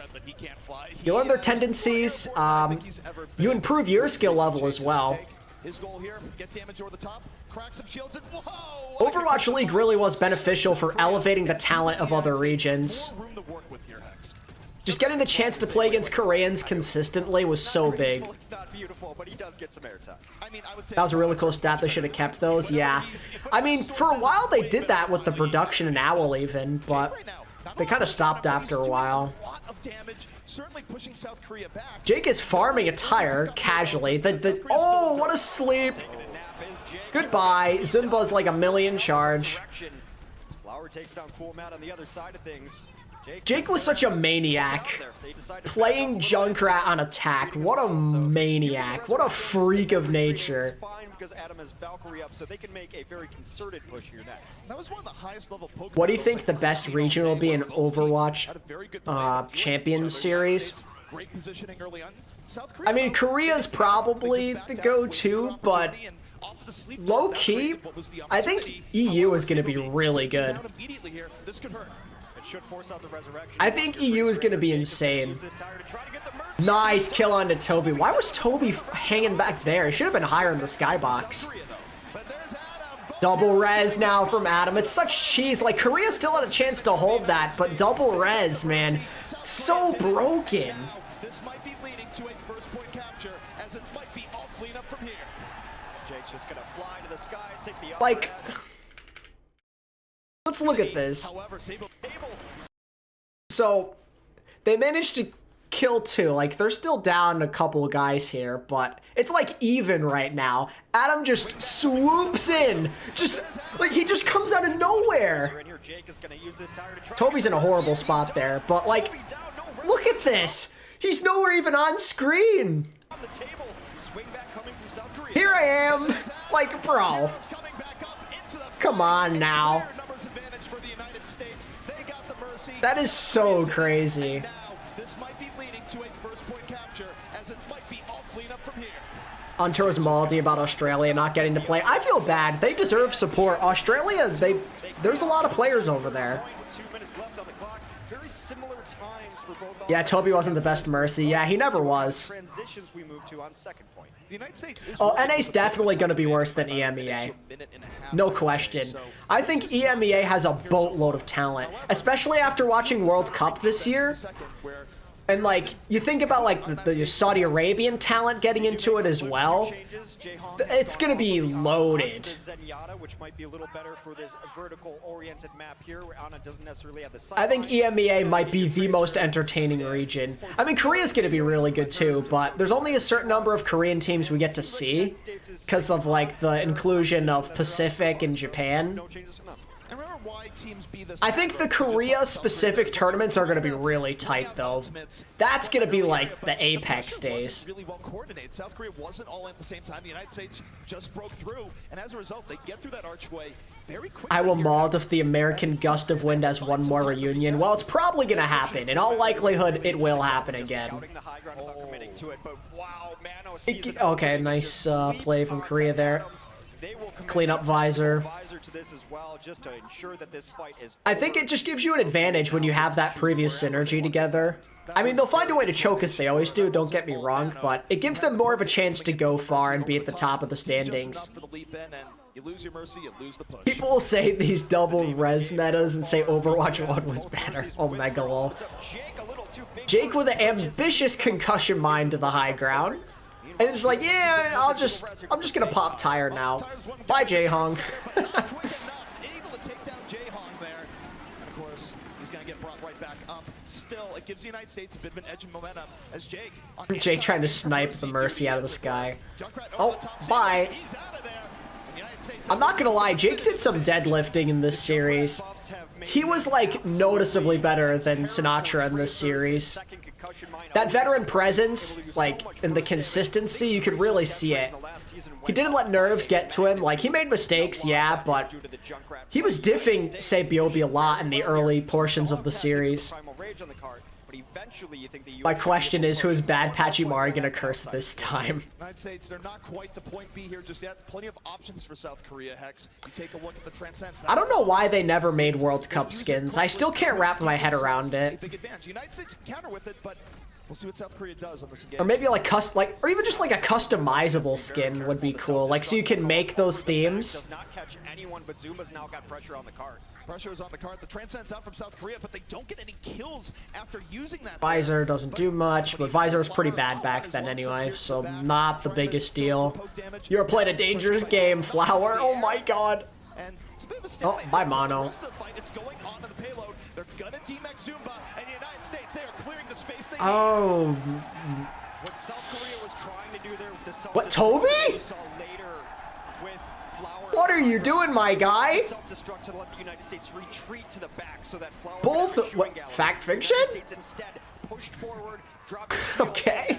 You learn their tendencies. You improve your skill level as well. His goal here, get damage over the top, crack some shields, and whoa! Overwatch League really was beneficial for elevating the talent of other regions. More room to work with here, Hex. Just getting the chance to play against Koreans consistently was so big. It's not beautiful, but he does get some airtime. That was a really cool stat. They should have kept those. Yeah. I mean, for a while they did that with the production and OWL even, but they kind of stopped after a while. Jake is farming a tire casually. Oh, what a sleep. Goodbye. Zunba's like a million charge. Flower takes down Cool Matt on the other side of things. Jake was such a maniac. Playing Junkrat on attack. What a maniac. What a freak of nature. What do you think the best region will be in Overwatch Champions Series? I mean, Korea's probably the go-to, but low-key, I think EU is going to be really good. I think EU is going to be insane. Nice kill onto Toby. Why was Toby hanging back there? He should have been higher in the skybox. Double res now from Adam. It's such cheese. Like, Korea still had a chance to hold that, but double res, man. So broken. This might be leading to a first point capture, as it might be all clean up from here. Jake's just gonna fly to the skies, take the like, let's look at this. So, they managed to kill two. Like, they're still down a couple of guys here, but it's like even right now. Adam just swoops in. Just, like, he just comes out of nowhere. Toby's in a horrible spot there, but, like, look at this. He's nowhere even on screen. Here I am. Like, bro. Come on now. That is so crazy. Untour's Maldi about Australia not getting to play. I feel bad. They deserve support. Australia, there's a lot of players over there. Yeah, Toby wasn't the best Mercy. Yeah, he never was. Oh, NA's definitely going to be worse than EMEA. No question. I think EMEA has a boatload of talent, especially after watching World Cup this year. And, like, you think about, like, the Saudi Arabian talent getting into it as well. It's going to be loaded. Which might be a little better for this vertical-oriented map here, where Ana doesn't necessarily have the I think EMEA might be the most entertaining region. I mean, Korea's going to be really good too, but there's only a certain number of Korean teams we get to see because of, like, the inclusion of Pacific and Japan. I think the Korea-specific tournaments are going to be really tight, though. That's going to be like the apex days. Really well coordinated. South Korea wasn't all at the same time. The United States just broke through, and as a result, they get through that archway very quickly. I will maud if the American gust of wind has one more reunion. Well, it's probably going to happen. In all likelihood, it will happen again. Okay, nice play from Korea there. Clean up visor. I think it just gives you an advantage when you have that previous synergy together. I mean, they'll find a way to choke as they always do, don't get me wrong, but it gives them more of a chance to go far and be at the top of the standings. People will say these double res metas and say Overwatch 1 was better. Omega lol. Jake with an ambitious concussion mine to the high ground. And it's like, yeah, I'm just gonna pop tire now. Bye, Jaehong. Able to take down Jaehong there. And of course, he's gonna get brought right back up. Still, it gives the United States a bit of an edge of momentum as Jake. Jake trying to snipe the Mercy out of the sky. Oh, bye. I'm not gonna lie, Jake did some deadlifting in this series. He was, like, noticeably better than Sinatra in this series. That veteran presence, like, and the consistency, you could really see it. He didn't let nerves get to him. Like, he made mistakes, yeah, but he was diffing, say, Biobi a lot in the early portions of the series. My question is, who is bad Pachimari gonna curse this time? United States, they're not quite to point B here just yet. Plenty of options for South Korea, Hex. You take a look at the Transcends. I don't know why they never made World Cup skins. I still can't wrap my head around it. Big advantage. United States can counter with it, but we'll see what South Korea does on this game. Or maybe like or even just like a customizable skin would be cool. Like, so you can make those themes. Does not catch anyone, but Zuma's now got pressure on the card. Pressure is on the card. The Transcends out from South Korea, but they don't get any kills after using that. Visor doesn't do much, but Visor was pretty bad back then anyway, so not the biggest deal. You're playing a dangerous game, Flower. Oh my god. Oh, bye, Mono. Oh. What, Toby? What are you doing, my guy? Both, what, fact fiction? Okay.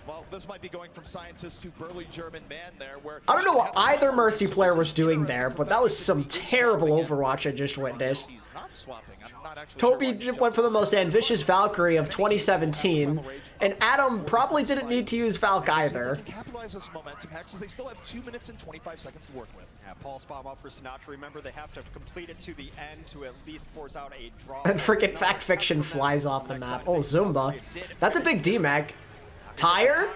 Well, this might be going from scientist to burly German man there, where I don't know what either Mercy player was doing there, but that was some terrible Overwatch I just witnessed. Toby went for the most ambitious Valkyrie of 2017, and Adam probably didn't need to use Valk either. Capitalize this momentum, Hex, as they still have 2 minutes and 25 seconds to work with. Yeah, Paul Spam up for Sinatra. Remember, they have to complete it to the end to at least force out a draw. And freaking Fact Fiction flies off the map. Oh, Zumba. That's a big D-Mag. Tire?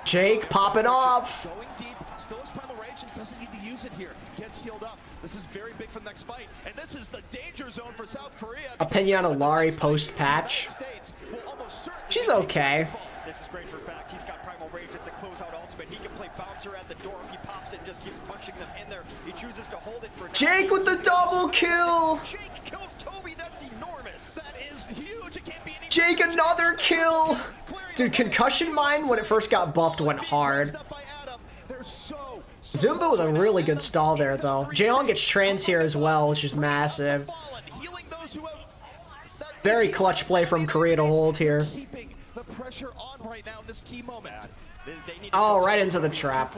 Jake popping off. Going deep, still has primal rage and doesn't need to use it here. Gets healed up. This is very big for the next fight, and this is the danger zone for South Korea. Opinion on Lari post-patch. She's okay. This is great for fact. He's got primal rage. It's a closeout ultimate. He can play bouncer at the door. He pops it and just keeps punching them in there. He chooses to hold it for Jake with the double kill. Jake kills Toby. That's enormous. That is huge. It can't be any Jake another kill. Dude, Concussion Mine when it first got buffed went hard. Zumba with a really good stall there though. Jaehyung gets trans here as well, which is massive. Very clutch play from Korea to hold here. Oh, right into the trap.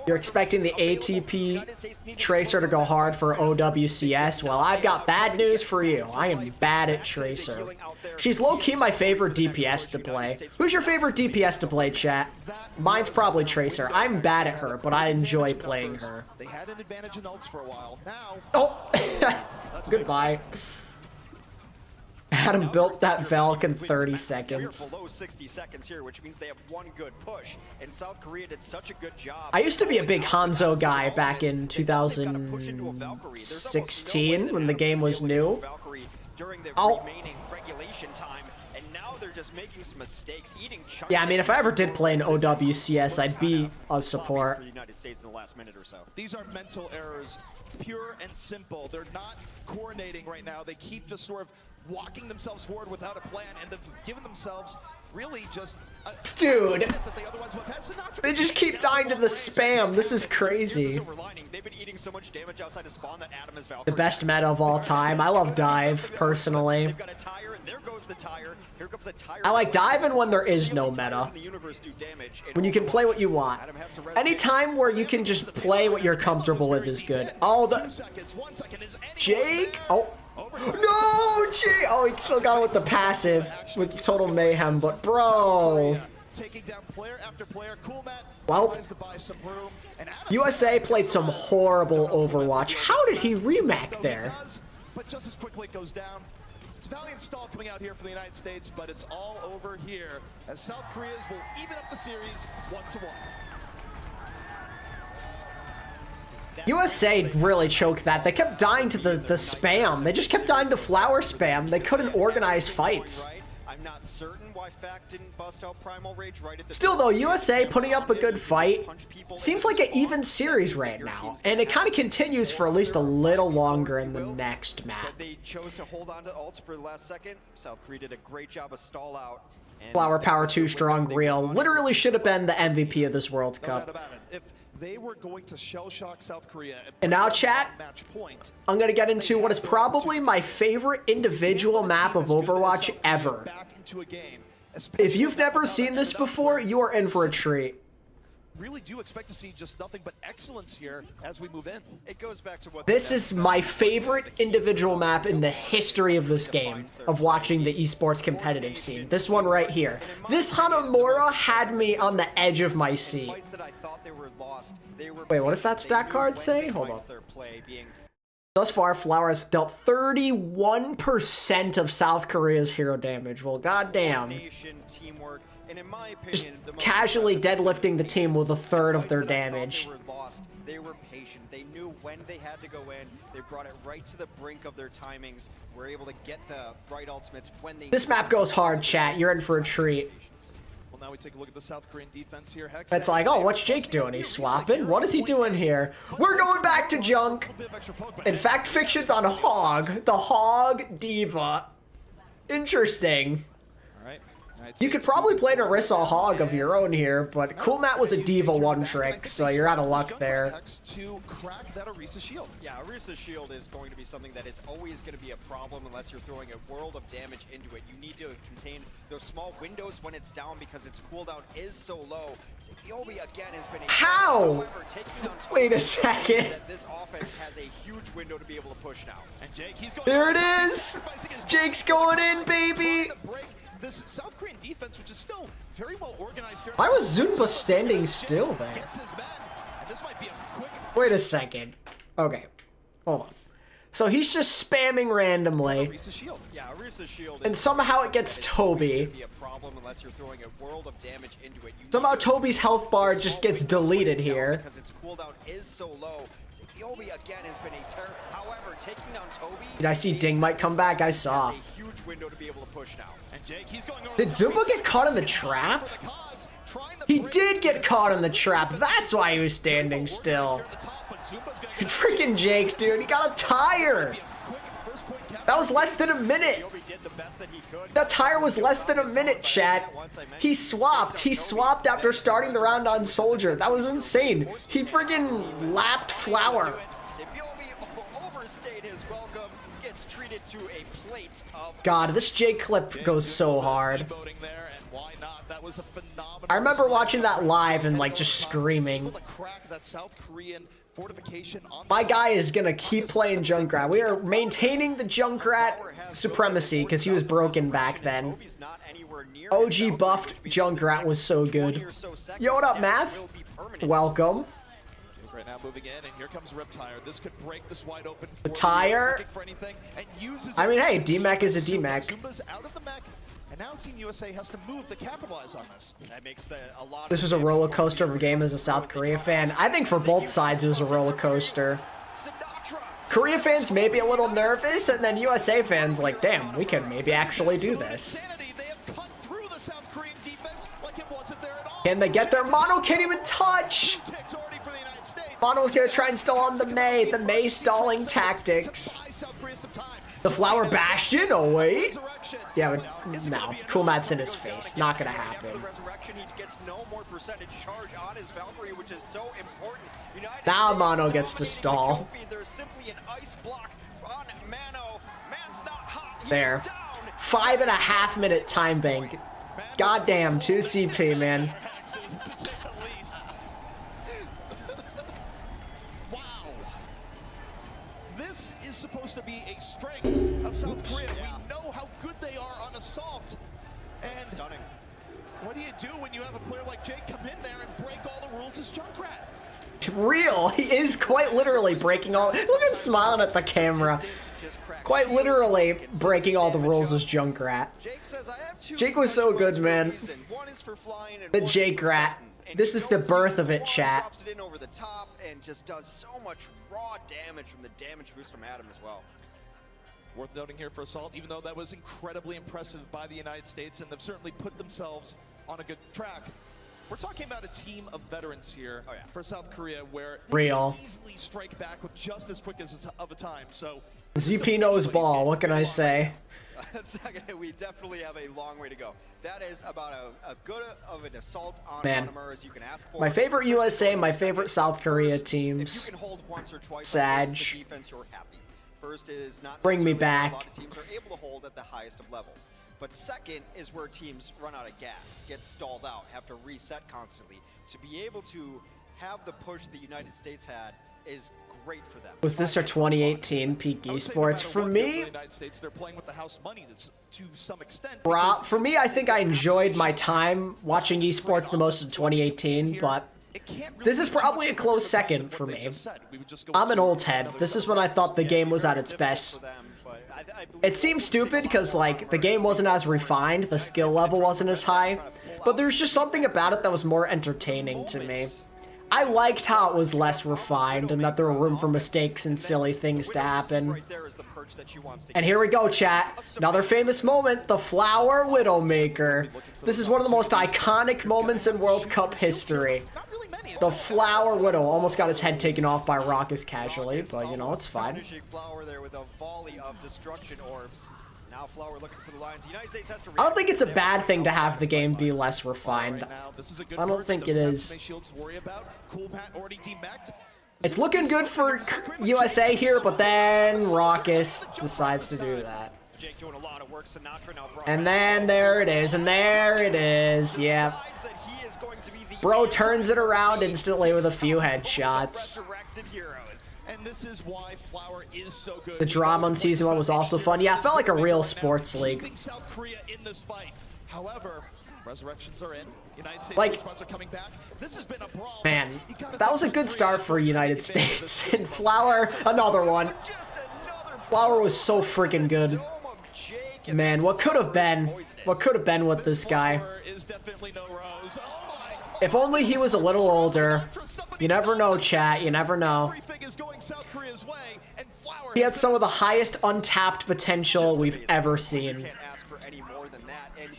You're expecting the ATP Tracer to go hard for OWCS? Well, I've got bad news for you. I am bad at Tracer. She's low-key my favorite DPS to play. Who's your favorite DPS to play, chat? Mine's probably Tracer. I'm bad at her, but I enjoy playing her. They had an advantage in ults for a while. Now, oh, goodbye. Adam built that Valk in 30 We're seconds. below 60 seconds here, which means they have one good push. And South Korea did such a good job. I used to be a big Hanzo guy back in 2016 when the game was new. During the Oh. remaining regulation time, and now they're just making some mistakes, eating chunks. Yeah, I mean, if I ever did play in OWCS, I'd be a support. For the United States in the last minute or so. These are mental errors, pure and simple. They're not coordinating right now. They keep just sort of walking themselves forward without a plan, and they've given themselves really just a Dude, that they otherwise would have had. Sinatra they just keep dying to the spam. This is crazy. Here's the silver lining. They've been eating so much damage outside of spawn that Adam is The best meta of all time. I love dive, personally. They've got a tire, and there goes the tire. Here comes a tire. I like diving when there is no meta. When you can play what you want. Anytime where you can just play what you're comfortable with is good. Oh, the... 2 seconds, 1 second is anyone Jake? right now. Oh. No, Jake! Oh, he still got it with the passive, with total mayhem, but bro... Taking down player after player. Cool Matt Well, tries to buy some room, and Adams USA played some horrible Overwatch. How did he remake there? But just as quickly it goes down. It's Valiant Stall coming out here for the United States, but it's all over here as South Korea's will even up the series 1-1. USA really choked that. They kept dying to the spam. They just kept dying to flower spam. They couldn't organize fights. I'm not certain why Fact didn't bust out Primal Rage right at the Still though, USA putting up a good fight. Seems like an even series right now. And it kind of continues for at least a little longer in the next map. But they chose to hold on to ults for the last second. South Korea did a great job of stall out. And Flower power too strong, real. Literally should have been the MVP of this World No doubt Cup. about it. If they were going to shell shock South Korea And now, chat, match point, I'm gonna get into what is probably my favorite individual map of Overwatch ever. back into a game, If you've never seen this before, you are in for a treat. really do expect to see just nothing but excellence here as we move in. it goes back to what This is my favorite individual map in the history of this game, of watching the esports competitive scene. This one right here. This Hanamura had me on the edge of my seat. fights that I thought they were lost. They were Wait, what does that stat card say? Hold on. Thus far, Flower has dealt 31% of South Korea's hero damage. Well, goddamn. Teamwork, and in my Just opinion, the most casually impressive deadlifting the team with a third of their fights that I thought damage. They were lost. They were patient. They knew when they had to go in. They brought it right to the brink of their timings. Were able to get the right ultimates when they. This map goes hard, chat. You're in for a treat. Well, now we take a look at the South Korean defense here. Hex, It's like, oh, what's Jake doing? He's swapping? What is he doing here? We're going back to junk. In fact, Fiction's on Hog. The Hog Diva. Interesting. All right. You could probably play Narissa Hog of your own here, but Cool Matt was a Diva one trick, so you're out of luck there. Hex to crack that Orisa shield. Yeah, Arisa's shield is going to be something that is always going to be a problem unless you're throwing a world of damage into it. You need to contain those small windows when it's down because its cooldown is so low. Yobi again has been a How? However, taking down Wait a Toby second. that this offense has a huge window to be able to push now. And Jake, he's going There it is! Jake's going in, baby! This South Korean defense, which is still very well organized here. Why was Zunba standing still there? Gets his men, and this might be a quick. Wait a second. Okay. Hold on. So he's just spamming randomly, Orisa shield. Yeah, Arisa's shield and is somehow it gets Toby. be a problem unless you're throwing a world of damage into it. You Somehow need to- Toby's health bar just gets deleted here. Because its cooldown is so low. Yobi again has been a terror. However, taking down Toby. Did I see Ding might come back? I saw. Has a huge window to be able to push now. And Jake, he's going over Did the Zumba Orisa get caught in the for trap? the cause, trying to He break did get this caught in the fight. trap. That's why he was standing still. Here at the top, but Zumba's gonna get Freaking Jake, dude. He got a tire. a quick first point capture. That was less than a minute. Yobi did the best that he could. That tire was less than a minute, chat. He swapped. He swapped after starting the round on Soldier. That was insane. He freaking lapped Flower. Yobi overstayed his welcome, gets treated to a plate of. God, this Jake clip goes so hard. Voting there, and why not? That was a phenomenal. I remember response. watching that live and like just screaming. Able to crack that South Korean fortification on My guy is gonna keep playing Junkrat. We are maintaining the Junkrat supremacy because he was broken back then. Toby's not anywhere near OG his buffed Valkyrie. Junkrat was so 20 good. or so seconds, Yo, what up, that Math? will be permanent. Welcome. Right now moving in, and here comes Riptire. This could break this wide open. The tire. For anything, and uses I mean, hey, it. D-Mac is a D-Mac. Zumba's out of the mech, and now Team USA has to move to capitalize on this. That makes a lot. This was a roller coaster of a game as a South Korea fan. I think for both sides it was a roller coaster. Korea fans may be a little nervous, and then USA fans like, damn, we can maybe actually do this. Can they get there? Mono can't even touch! Mono's gonna try and stall on the May stalling tactics. The Flower Bastion? Oh, wait. Yeah, but no. Cool Mat's in his face. Not gonna happen. Now Mono gets to stall. There. 5.5 minute time bank. Goddamn, 2 CP, man. Wow. This is supposed to be a strength of South Korea. We know how good they are on assault. And stunning. What do you do when you have a player like Jake come in there and break all the rules as Junkrat? Real. He is quite literally breaking all. Look at him smiling at the camera. Quite literally breaking all the rules as Junkrat. Jake was so good, man. The Jake Rat. This is the birth of it, chat. Drops it in over the top and just does so much raw damage from the damage boost from Adam as well. Worth noting here for Assault, even though that was incredibly impressive by the United States, and they've certainly put themselves on a good track. We're talking about a team of veterans here for South Korea, where they can easily strike back with just as quick as of a time. So ZP knows ball. What can I say? We definitely have a long way to go. That is about a good of an assault on Man. Hanamura as you can ask for. My favorite USA, my favorite South Korea If you teams. can hold once or twice Sag. the defense, you're happy. First is not Bring me necessarily back. a lot of teams are able to hold at the highest of levels. But second is where teams run out of gas, get stalled out, have to reset constantly. To be able to have the push the United States had is great for them. Was this our 2018 peak esports? For me, they're playing with the house money to some extent. for me, I think I enjoyed my time watching esports the most in 2018, but this is probably a close second for me. I'm an old head. This is when I thought the game was at its best. It seems stupid because, like, the game wasn't as refined, the skill level wasn't as high, but there's just something about it that was more entertaining to me. I liked how it was less refined and that there were room for mistakes and silly things to happen. And here we go, chat. Another famous moment, the Flower Widowmaker. This is one of the most iconic moments in World Cup history. The Flower Widow almost got his head taken off by Raucus casually, but you know, it's fine. Flower there with a volley of destruction orbs. Now Flower looking for the lines. The United States has to I don't think it's a bad thing to have the game be less refined. I don't think it is. It's looking good for USA here, but then Raucus decides to do that. And then there it is, and there it is, yeah. Bro turns it around instantly with a few headshots. And this is why Flower is so good. The drama on Season 1 was also fun. Yeah, it felt like a real sports league. South Korea in this fight. However, resurrections are in. United States Like, are coming back. This has been a brawl. man, that was a good start for United States. And Flower, another one. Flower was so freaking good. Man, what could have been? What could have been with this guy? If only he was a little older. You never know, chat. You never know. He had some of the highest untapped potential we've ever seen.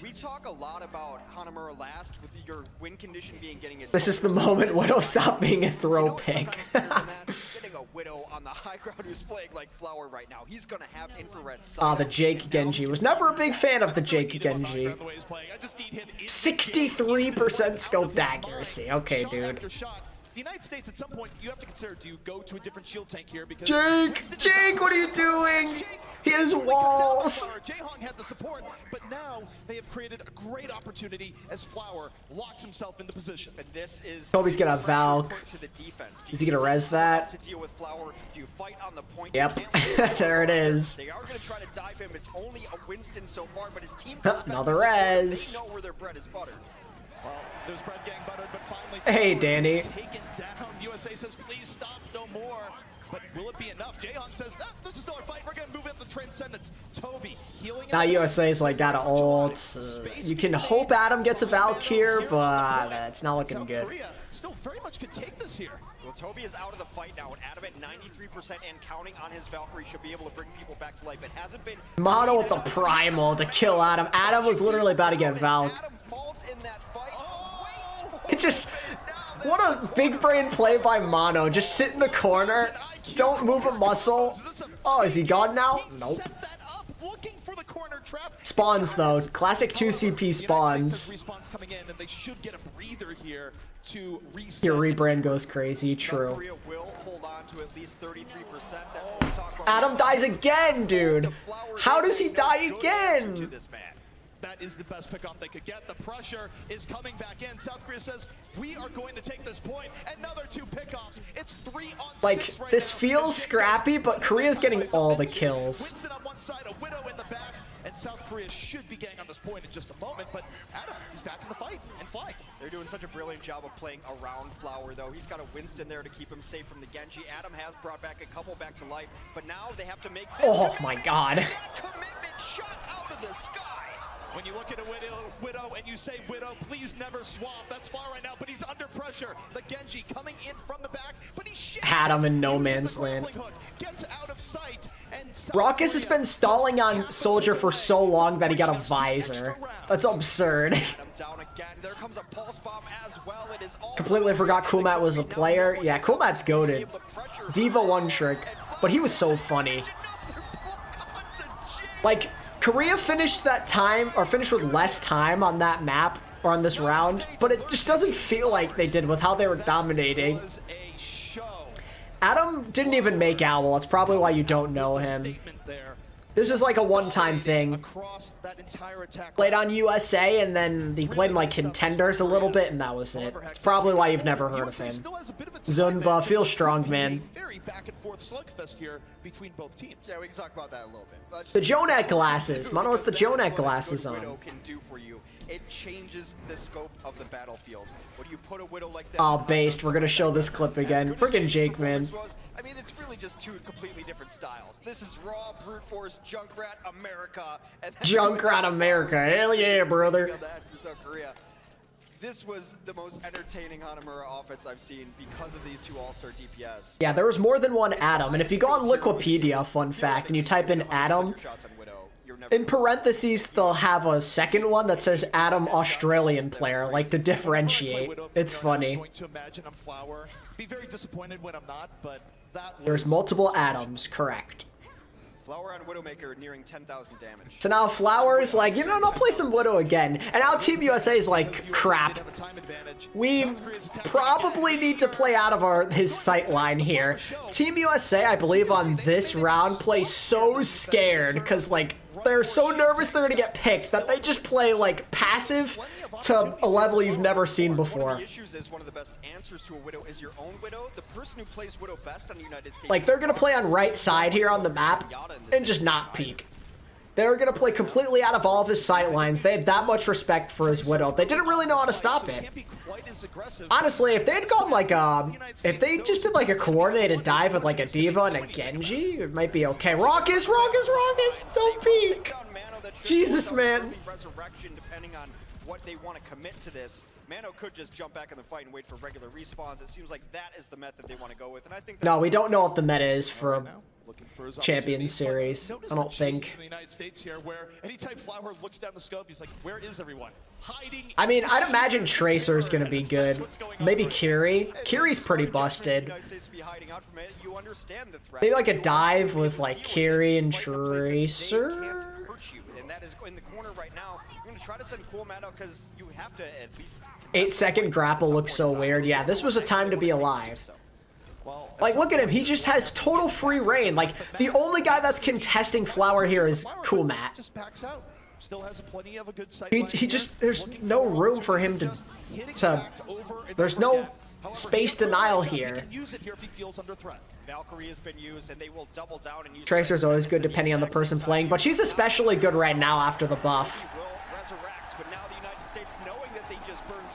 We talk a lot about Hanamura last with your win condition being getting his. This is the moment Widow stopped being a throw pick. Getting a Widow on the high ground who's playing like Flower right now. He's gonna have infrared. Ah, the Jake Genji. Was never a big fan of the Jake Genji. 63% scoped accuracy. Okay, dude. The United States, at some point, you have to consider, do you go to a different shield tank here? Because Jake, what are you doing? He has walls. Jaehong had the support, but now they have created a great opportunity as Flower locks himself into position. And this is Kobe's gonna Valk. Is he gonna res that? To deal with Flower, do you fight on the point? Yep. There it is. They are gonna try to dive him. It's only a Winston so far, but his team Another res. they know where their bread is buttered. Well, there's bread getting buttered, but finally. Hey, Danny. Taken down. USA says, please stop, no more. But will it be enough? Jaehyung says, no, this is still a fight. We're going to move up the Transcendence. Toby healing. Now USA's like got an ult. You can hope Adam gets a Valkyrie, but it's not looking South good. Korea still very much could take this here. Well, Toby is out of the fight now, and Adam at 93% and counting on his Valkyrie should be able to bring people back to life. It hasn't been Mono with the primal to kill Adam. Adam was literally about to get Valk. Adam falls in that fight. It just, what a big brain play by Mono. Just sit in the corner, don't move a muscle. Oh, is he gone now? Nope. Set that up, looking for the corner trap. Spawns though, classic 2CP spawns. Respawns coming in, and they should get a breather here to reset. Your rebrand goes crazy, true. Korea will hold on to at least 33%. That's what we talk about. Adam dies again, dude. How does he die again? That is the best pickoff they could get. The pressure is coming back in. South Korea says, we are going to take this point. Another 2 pickoffs. It's 3 on 6 Like, right this now. feels scrappy, but Korea's getting all the kills. Winston on one side, a Widow in the back, and South Korea should be getting on this point in just a moment, but Adam is back in the fight and flying. They're doing such a brilliant job of playing around Flower, though. He's got a Winston there to keep him safe from the Genji. Adam has brought back a couple back to life, but now they have to make this Oh my god. commitment shot out of the sky. When you look at a Widow and you say, Widow, please never swap. That's far right now, but he's under pressure. The Genji coming in from the back, but he shakes. Had him in no Uses man's the land. grappling hook, gets out of sight, and South Raucus has Korea been stalling on just Soldier for so long that he got a extra visor. rounds. That's absurd. Adam down again. There comes a pulse bomb as well. It is all Completely forgot Coolmat was a player. Yeah, Coolmat's goated. Diva one trick, but he was so funny. Like, Korea finished that time, or finished with less time on that map, or on this round, but it just doesn't feel like they did with how they were dominating. Was a show. Adam didn't even make OWL, that's probably why you don't know him. Statement there. This was like a one-time thing. Across that entire attack. Played on USA, and then he played in like Contenders a little bit, and that was it. It's probably why you've never heard of him. Zunba, feel strong, man. Very back and forth slugfest here between both teams. Yeah, we can talk about that a little bit. The Jonak glasses. Mono has the Jonak glasses on. Widow can do for you. It changes the scope of the battlefield. When you put a Widow like that. Oh, based. We're gonna show this clip again. Friggin' Jake, man. I mean, it's really just 2 completely different styles. This is raw brute force Junkrat America. And Junkrat America. Hell yeah, brother. South Korea. This was the most entertaining Hanamura offense I've seen because of these 2 all-star DPS. Yeah, there was more than one Adam, and if you go on Wikipedia, fun fact, and you type in Adam, in parentheses they'll have a second one that says Adam Australian player, like to differentiate. It's funny. Going to imagine I'm Flower. Be very disappointed when I'm not, but that was... There's multiple Adams, correct. Flower on Widowmaker nearing 10,000 damage. So now Flowers like, you know, I'll play some Widow again. And now Team USA is like, crap. We probably need to play out of his sight line here. Team USA, I believe, on this round plays so scared because, like, they're so nervous they're gonna get picked that they just play, like, passive to a level you've never seen before. One of the issues is one of the best answers to a Widow is your own Widow. The person who plays Widow best on the United States. Like, they're gonna play on right side here on the map and just not peek. They're gonna play completely out of all of his sight lines. They had that much respect for his Widow. They didn't really know how to stop it. Honestly, if they had gone like if they just did like a coordinated dive with like a Diva and a Genji, it might be okay. Raucus, don't peek. Jesus, man. Resurrection, depending on what they want to commit to this. Mano could just jump back in the fight and wait for regular respawns. It seems like that is the method they want to go with, and I think. No, we don't know what the meta is for Champions Series. I don't think. In the United States here, where anytime Flower looks down the scope, he's like, "Where is everyone?" Hiding. I mean, I'd imagine Tracer's gonna be good. Maybe Kiri. Kiri's pretty busted. Maybe like a dive with like Kiri and Tracer. And that is in the corner right now. You're gonna try to send Coolmat out because you have to at least. 8-second grapple looks so weird. Yeah, this was a time to be alive. Like, look at him. He just has total free reign. Like, the only guy that's contesting Flower here is Coolmat. Just backs out. Still has plenty of a good sight. He just, there's no room for him to there's no space denial here. Valkyrie has been used, and they will double down and use. Tracer's always good depending on the person playing, but she's especially good right now after the buff. Will resurrect, but now the United States, knowing that they just burned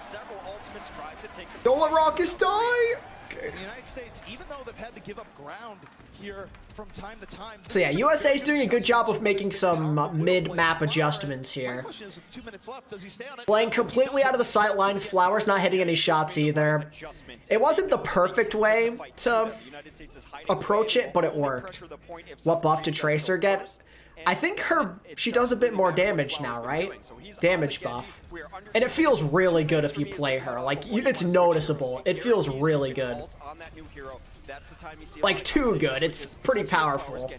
Ultimates tries to take the Don't let Raucous die! The United States, even though they've had to give up ground here from time to time. So yeah, USA's doing a good job of making some mid-map adjustments here. Playing completely out of the sight lines, Flower's not hitting any shots either. It wasn't the perfect way to approach it, but it worked. What buff did Tracer get? I think she does a bit more damage now, right? Damage buff. And it feels really good if you play her. Like, it's noticeable. It feels really good. Like, too good. It's pretty powerful.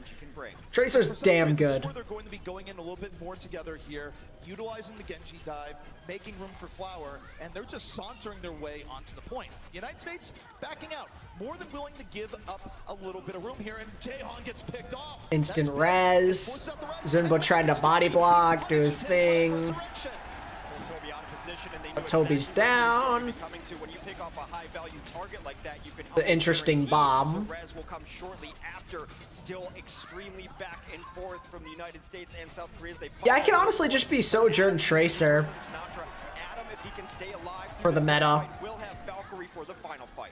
Tracer's damn good. They're going to be going in a little bit more together here, utilizing the Genji dive, making room for Flower, and they're just sauntering their way onto the point. United States backing out, more than willing to give up a little bit of room here, and Jaehan gets picked off. Instant res. Zunba trying to body block, do his thing. Toby's down. The interesting bomb. Still extremely back and forth from the United States and South Korea. Yeah, I can honestly just be Sojourn Tracer for the meta. We'll have Valkyrie for the final fight.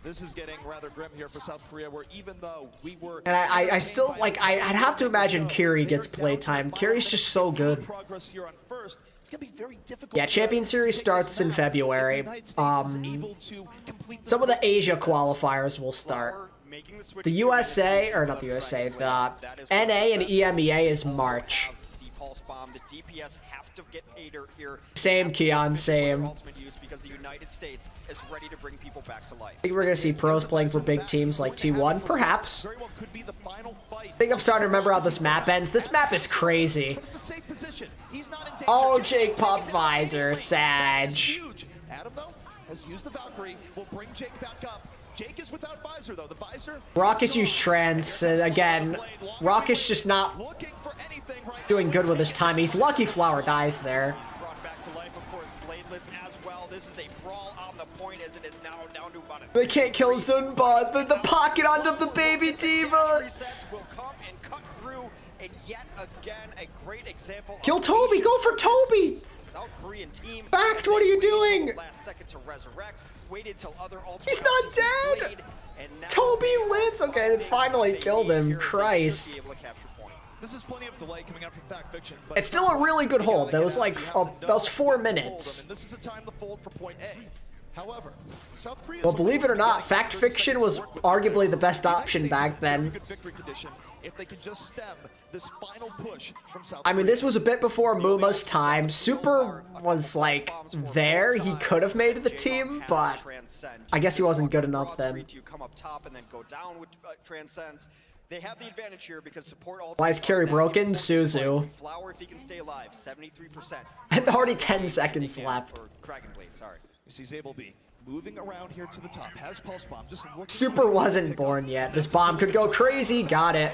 This is getting rather grim here for South Korea, where even though we were... And I still, like, I'd have to imagine Kiri gets playtime. Kiri's just so good. Yeah, Champion Series starts in February. Some of the Asia qualifiers will start. The USA, or not the USA, the NA and EMEA is March. Same, Keon, same. I think we're going to see pros playing for big teams like T1, perhaps. I think I'm starting to remember how this map ends. This map is crazy. Oh, Jake pop visor, Sag. Adam, though, has used the Valkyrie, will bring Jake back up. Jake is without visor, though. The visor... Raucous used trance. Again, Raucous just not doing good with his time. He's lucky Flower dies there. They can't kill Zunba. The pocket onto the baby diva. Kill Toby. Go for Toby. Backed, what are you doing? He's not dead! Toby lives! Okay, they finally killed him. Christ. It's still a really good hold. That was like, that was 4 minutes. Well, believe it or not, Fact Fiction was arguably the best option back then. I mean, this was a bit before Muma's time. Super was, like, there. He could have made the team, but I guess he wasn't good enough then. They have the advantage here because support all. Why is Carry broken? Suzu. Flower, if he can stay alive, 73%. And already 10 seconds left. Sorry. He's able to be moving around here to the top. Has pulse bomb. Just Super wasn't born yet. This bomb could go crazy. Got it.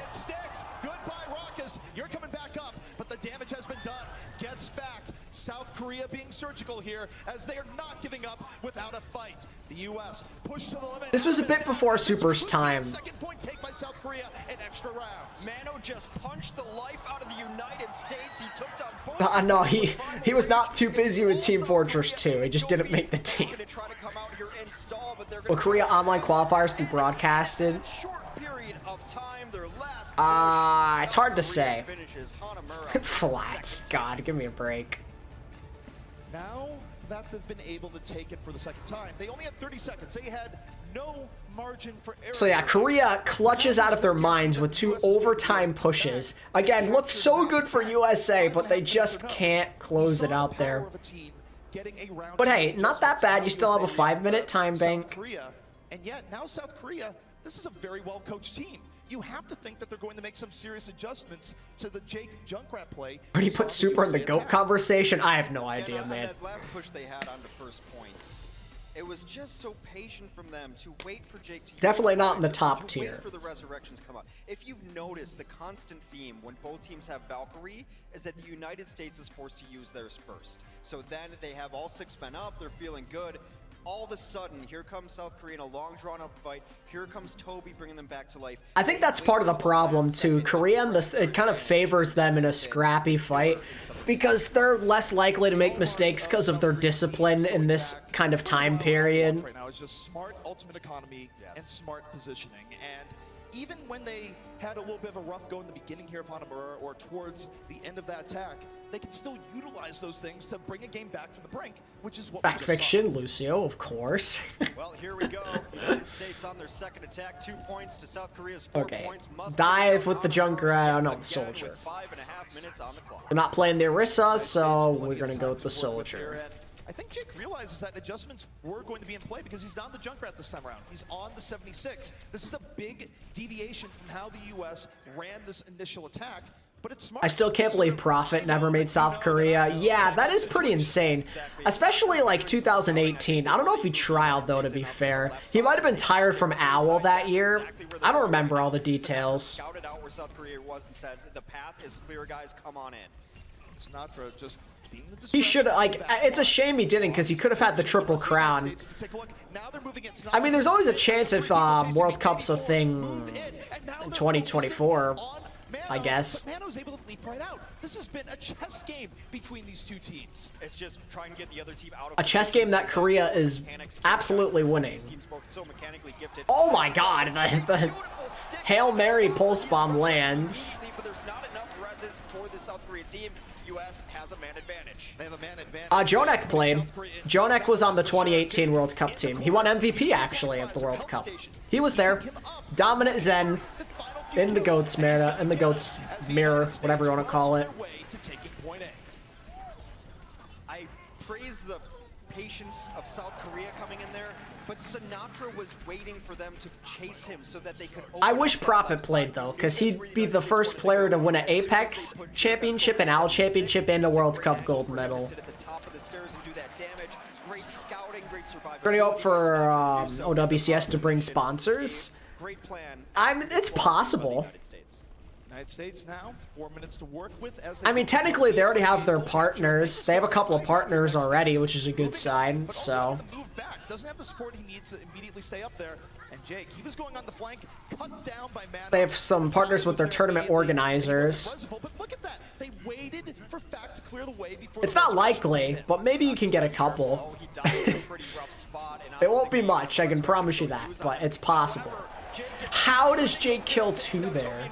Goodbye, Raucous. You're coming back up, but the damage has been done. Gets fact. South Korea being surgical here as they are not giving up without a fight. The U.S. pushed to the limit. This was a bit before Super's time. Second point take by South Korea in extra rounds. Mano just punched the life out of the United States. He took down No, he was not too busy with Team Fortress 2. He just didn't make the team. Will Korea online qualifiers be broadcasted? It's hard to say. Flats. God, give me a break. Now that they've been able to take it for the second time, they only had 30 seconds. They had no margin for error. So yeah, Korea clutches out of their minds with 2 overtime pushes. Again, looked so good for USA, but they just can't close it out there. But hey, not that bad. You still have a 5-minute time bank. And yet, now South Korea, this is a very well-coached team. You have to think that they're going to make some serious adjustments to the Jake Junkrat play. But he put Super in the GOAT conversation? I have no idea, man. That last push they had on the first points, it was just so patient from them to wait for Jake to definitely not in the top tier. Wait for the resurrections come up. If you've noticed, the constant theme when both teams have Valkyrie is that the United States is forced to use theirs first. So then they have all 6 men up, they're feeling good. all of a sudden, here comes South Korea in a long drawn-out fight. Here comes Toby bringing them back to life. I think that's part of the problem too. Korea, it kind of favors them in a scrappy fight because they're less likely to make mistakes because of their discipline in this kind of time period. Right now is just smart ultimate economy and smart positioning. And even when they had a little bit of a rough go in the beginning here of Hanamura or towards the end of that attack, they can still utilize those things to bring a game back from the brink, which is what Fact fiction, Lucio, of course. Well, here we go. United States on their second attack, 2 points to South Korea's 4 Okay. points. Dive with the Junkrat, no, the Soldier. 5.5 minutes on the clock. They're not playing the Orisa, so we're gonna go with the Soldier. I think Jake realizes that adjustments were going to be in play because he's not the Junkrat this time around. He's on the 76. This is a big deviation from how the U.S. ran this initial attack, but it's smart. I still can't believe Prophet never made South Korea. Yeah, that is pretty insane. Especially like 2018. I don't know if he trialed though, to be fair. He might have been tired from OWL that year. I don't remember all the details. Scouted out where South Korea was and says the path is clear, guys. Come on in. Sinatra just being the He should have, like, it's a shame he didn't because he could have had the Triple Crown. I mean, there's always a chance if World Cup's a thing in 2024, I guess. Mano's able to leap right out. This has been a chess game between these two teams. It's just trying to get the other team out of A chess game that Korea is absolutely winning. Oh my god, the Hail Mary pulse bomb lands. But there's not enough reses for the South Korea team. US has a man advantage. They have a man advantage. Jonek played. Jonek was on the 2018 World Cup team. He won MVP, actually, of the World Cup. He was there. Dominant Zen in the GOAT's mirror, whatever you want to call it. I praise the patience of South Korea coming in there, but Sinatra was waiting for them to chase him so that they could... I wish Prophet played, though, because he'd be the first player to win an Apex Championship, an OWL Championship, and a World Cup gold medal. We're gonna go for OWCS to bring sponsors. It's possible. United States now, 4 minutes to work with. I mean, technically, they already have their partners. They have a couple of partners already, which is a good sign, so... Move back. Doesn't have the support he needs to immediately stay up there. And Jake, he was going on the flank, cut down by Mano. They have some partners with their tournament organizers. But look at that. They waited for Fact to clear the way before... It's not likely, but maybe you can get a couple. It won't be much, I can promise you that, but it's possible. How does Jake kill 2 there?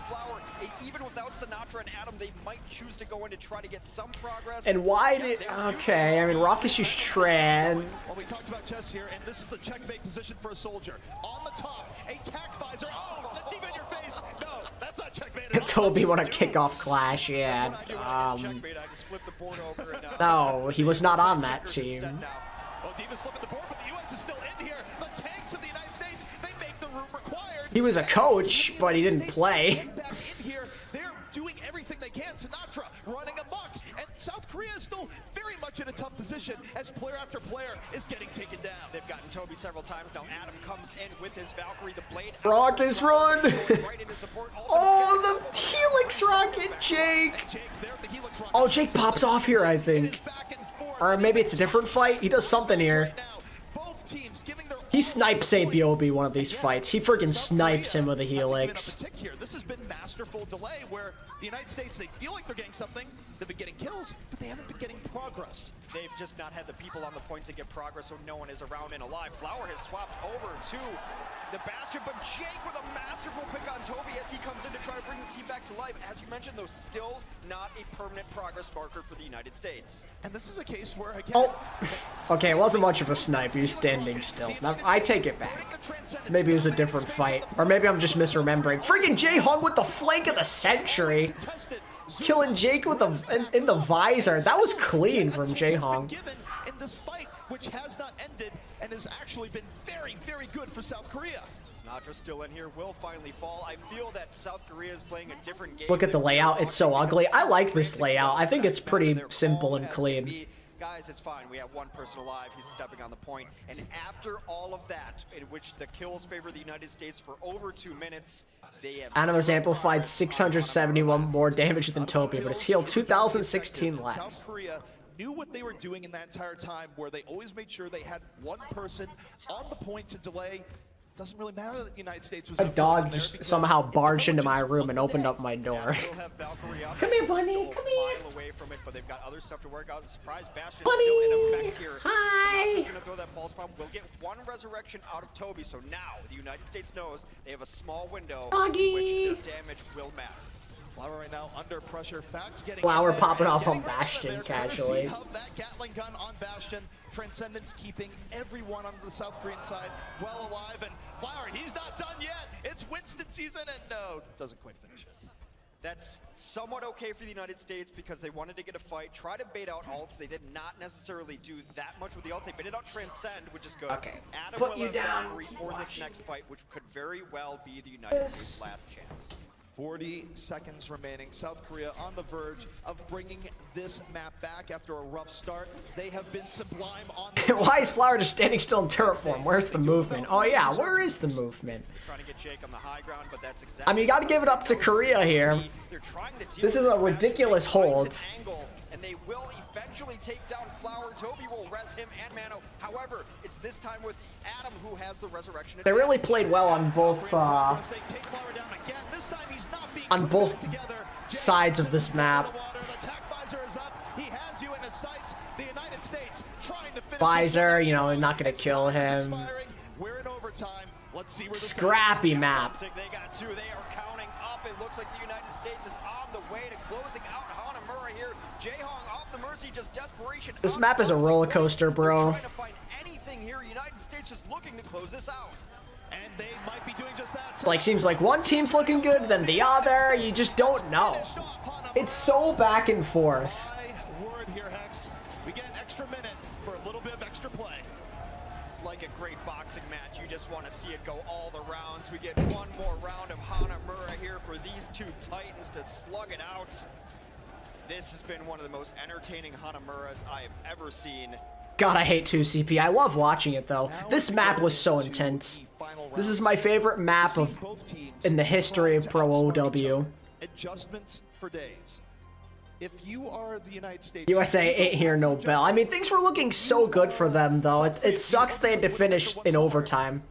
Even without Sinatra and Adam, they might choose to go in to try to get some progress. And why did... Okay, I mean, Raucus used trans... Well, we talked about chess here, and this is the checkmate position for a soldier. On the top, a tack visor. Oh, the deep in your face. No, that's not checkmate. Toby won a kickoff clash, yeah. No, he was not on that team. Well, Diva's flipping the board, but the U.S. is still in here. The tanks of the United States, they make the room required. He was a coach, but he didn't play. Back in here, they're doing everything they can. Sinatra running amok, and South Korea is still very much in a tough position as player after player is getting taken down. They've gotten Toby several times. Now Adam comes in with his Valkyrie, the blade. Raucus run! Oh, the Helix Rocket, Jake! Oh, Jake pops off here, I think. Or maybe it's a different fight. He does something here. He snipes ABOB one of these fights. He freaking snipes him with a Helix. This has been masterful delay where the United States, they feel like they're getting something. They've been getting kills, but they haven't been getting progress. They've just not had the people on the point to get progress, so no one is around and alive. Flower has swapped over to the Bastard, but Jake with a masterful pick on Toby as he comes in to try to bring this team back to life. As you mentioned, though, still not a permanent progress marker for the United States. And this is a case where, again... Oh, okay, it wasn't much of a snipe. He was standing still. Now, I take it back. Maybe it was a different fight. Or maybe I'm just misremembering. Freaking Jay hung with the flank of the century. Killing Jake with in the visor. That was clean from Jay Hong. In this fight, which has not ended and has actually been very, very good for South Korea. Sinatra still in here, will finally fall. I feel that South Korea is playing a different game. Look at the layout. It's so ugly. I like this layout. I think it's pretty simple and clean. Guys, it's fine. We have one person alive. He's stepping on the point. And after all of that, in which the kills favor the United States for over 2 minutes, they have... Anima's amplified 671 more damage than Toby, but has healed 2016 less. South Korea knew what they were doing in that entire time, where they always made sure they had one person on the point to delay. Doesn't really matter that the United States was A dog just somehow barged into my room and opened up my door. Come here, bunny. Come here. Away from it, but they've got other stuff to work out. Surprise Bastion Bunny. still in effect here. Hi. Sinatra's gonna throw that pulse bomb. We'll get one resurrection out of Toby. So now the United States knows they have a small window Doggy. in which their damage will matter. Flower right now under pressure. Facts getting Flower ahead, popping off getting on right out of Bastion there. casually. Mercy of that Gatling gun on Bastion. Transcendence keeping everyone on the South Korean side well alive. And Flower, he's not done yet. It's Winston season, and no, doesn't quite finish it. That's somewhat okay for the United States because they wanted to get a fight, try to bait out ults. They did not necessarily do that much with the ults. They baited out Transcend, which is good. Okay, Adam put will you have down. Valkyrie for this next fight, which could very well be the United States' last chance. 40 seconds remaining. South Korea on the verge of bringing this map back after a rough start. They have been sublime on the Why is Flower just standing still in turret form? Where's the movement? Oh yeah, where is the movement? Trying to get Jake on the high ground, but that's exactly. I mean, you got to give it up to Korea here. They're trying to deal This is with a this ridiculous Bastion hold. finds an angle, and they will eventually take down Flower. Toby will res him and Mano. However, it's this time with Adam who has the resurrection. They really played well on both sides of this map. Visor, you know, not gonna kill him. Scrappy map. They got two. They are counting up. It looks like the United States is on the way to closing out Hanamura here. Jaehong off the Mercy, just desperation. This map is a roller coaster, bro. Trying to find anything here. United States is looking to close this out. And they might be doing just that. Like, seems like one team's looking good, then the other. You just don't know. It's so back and forth. My word here, Hex. We get an extra minute for a little bit of extra play. It's like a great boxing match. You just want to see it go all the rounds. We get one more round of Hanamura here for these two titans to slug it out. This has been one of the most entertaining Hanamuras I have ever seen. God, I hate 2CP. I love watching it, though. This map was so intense. This is my favorite map in the history of Pro OW. Adjustments for days. If you are the United States, USA ain't here, no bell. I mean, things were looking so good for them, though. It sucks they had to finish in overtime.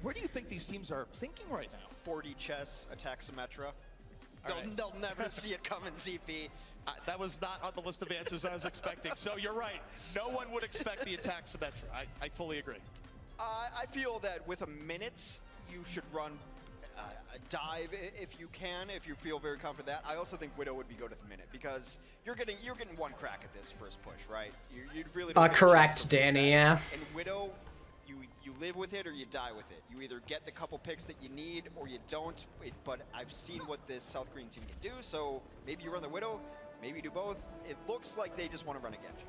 Where do you think these teams are thinking right now? 40 chess, attack Symmetra. They'll never see it coming, CP. That was not on the list of answers I was expecting. So you're right. No one would expect the attack Symmetra. I fully agree. I feel that with a minute, you should run a dive if you can, if you feel very confident that. I also think Widow would be good at the minute because you're getting one crack at this first push, right? You really don't get a correct, chance to Danny. reset. Yeah. And Widow, you live with it or you die with it. You either get the couple picks that you need or you don't. But I've seen what this South Korean team can do, so maybe you run the Widow, maybe you do both. It looks like they just want to run a Genji.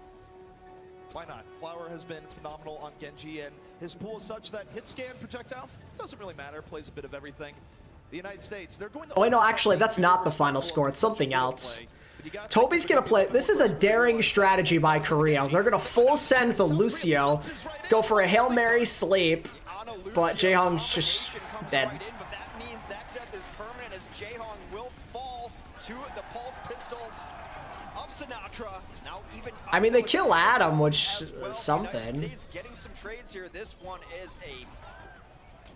Why not? Flower has been phenomenal on Genji, and his pool is such that hit scan projectile doesn't really matter, plays a bit of everything. The United States, they're going to... Oh, wait, no, actually, that's not the final score. It's something else. Toby's gonna play... This is a daring strategy by Korea. They're gonna full send the Lucio, go for a Hail Mary sleep, but Jaehong's just dead. But that means that death is permanent as Jaehong will fall to the pulse pistols of Sinatra. Now even I mean, they kill Adam, which is something. States getting some trades here. This one is a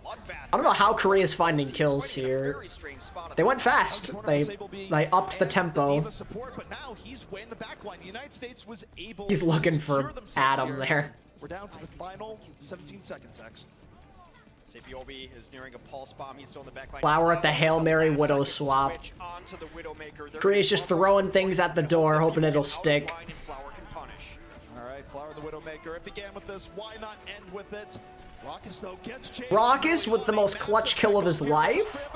bloodbath. I don't know how Korea's finding kills here. They went fast. They upped the tempo. He's looking for Adam there. We're down to the final 17 seconds, X. Sapiobi is nearing a pulse bomb. He's still in the back line. Flower at the Hail Mary Widow swap. Korea's just throwing things at the door, hoping it'll stick. All right, Flower the Widowmaker. It began with this. Why not end with it? Raucus, though, gets changed. Raucus with the most clutch kill of his life.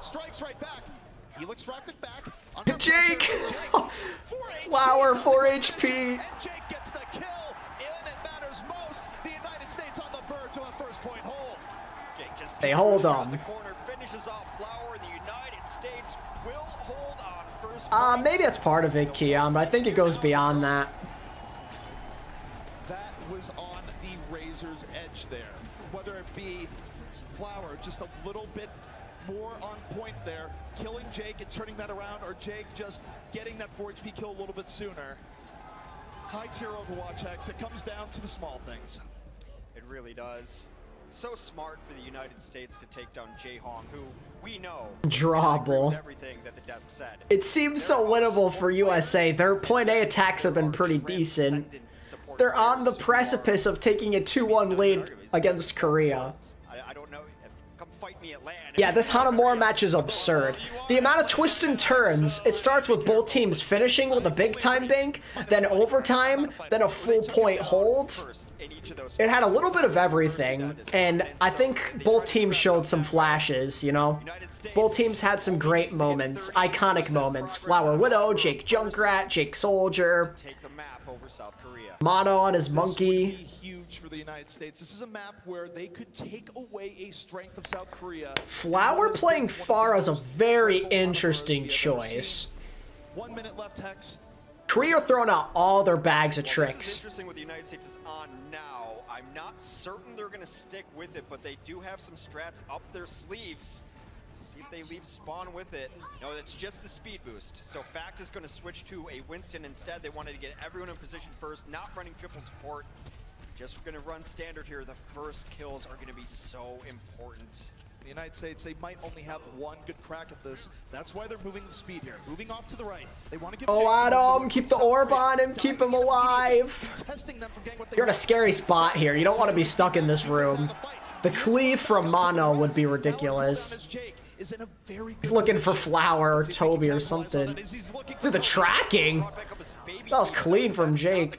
Strikes right back. He looks rocked back. Jake! Flower, 4 HP. And Jake gets the kill. And it matters most. The United States on the verge of a first point hold. Jake just They hold on. the corner, finishes off Flower. The United States will hold on first. Maybe that's part of it, Keon, but I think it goes beyond that. That was on the razor's edge there. Whether it be Flower just a little bit more on point there, killing Jake and turning that around, or Jake just getting that 4 HP kill a little bit sooner. high-tier Overwatch X. It comes down to the small things. It really does. So smart for the United States to take down Jae-Hong, who we know Drawable. everything that the desk said. It seems so winnable for USA. Their point A attacks have been pretty decent. They're on the precipice of taking a 2-1 lead against Korea. I don't know. Come fight me at land. Yeah, this Hanamura match is absurd. The amount of twists and turns, it starts with both teams finishing with a big time bank, then overtime, then a full point hold. It had a little bit of everything, and I think both teams showed some flashes, you know? Both teams had some great moments, iconic moments. Flower Widow, Jake Junkrat, Jake Soldier, Take the map over South Korea. Mono on his This would be monkey. huge for the United States. This is a map where they could take away a strength of South Korea. Flower playing far is a very interesting choice. 1 minute left, Hex. Korea are throwing out all their bags of This is tricks. interesting what the United States is on now. I'm not certain they're going to stick with it, but they do have some strats up their sleeves. See if they leave Spawn with it. No, that's just the speed boost. So Fact is going to switch to a Winston instead. They wanted to get everyone in position first, not running triple support. Just going to run standard here. The first kills are going to be so important. The United States, they might only have one good crack at this. That's why they're moving the speed here. Moving off to the right. They want to give Oh, Adam, keep the orb on him, keep him alive. Testing them from getting what they You're in a want. scary spot here. You don't want to be stuck in this room. The cleave from Mono would be ridiculous. He's looking for Flower or Toby or something. Dude, the tracking. That was clean from Jake.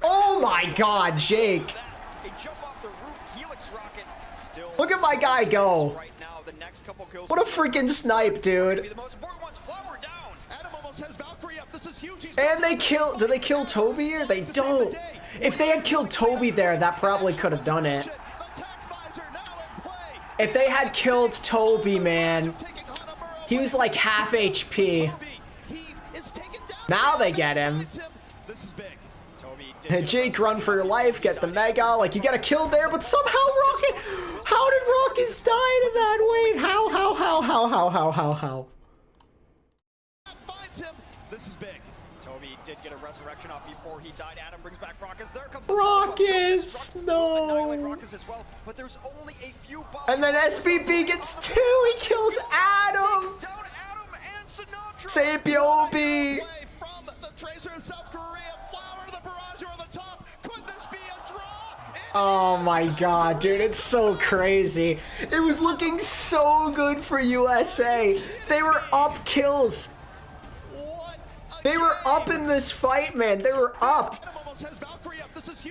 Oh my god, Jake. Look at my guy go. What a freaking snipe, dude. And they kill. Did they kill Toby here? They don't. If they had killed Toby there, that probably could have done it. If they had killed Toby, man, he was like half HP. Now they get him. Jake, run for your life, get the mega. Like, you got a kill there, but somehow Rocket. How did Rockets die in that way? How? This is big. Toby did get a resurrection off before he died. Adam brings back Rockets. There comes Rockets, no. Rockets as well, but there's only a few bombs. And then SBB gets 2. He kills Adam. Down Adam and Sinatra. Say Biobi. From the Tracer in South Korea, Flower to the barrage on the top. Could this be a draw? Oh my god, dude, it's so crazy. It was looking so good for USA. They were up kills. They were up in this fight, man. They were up.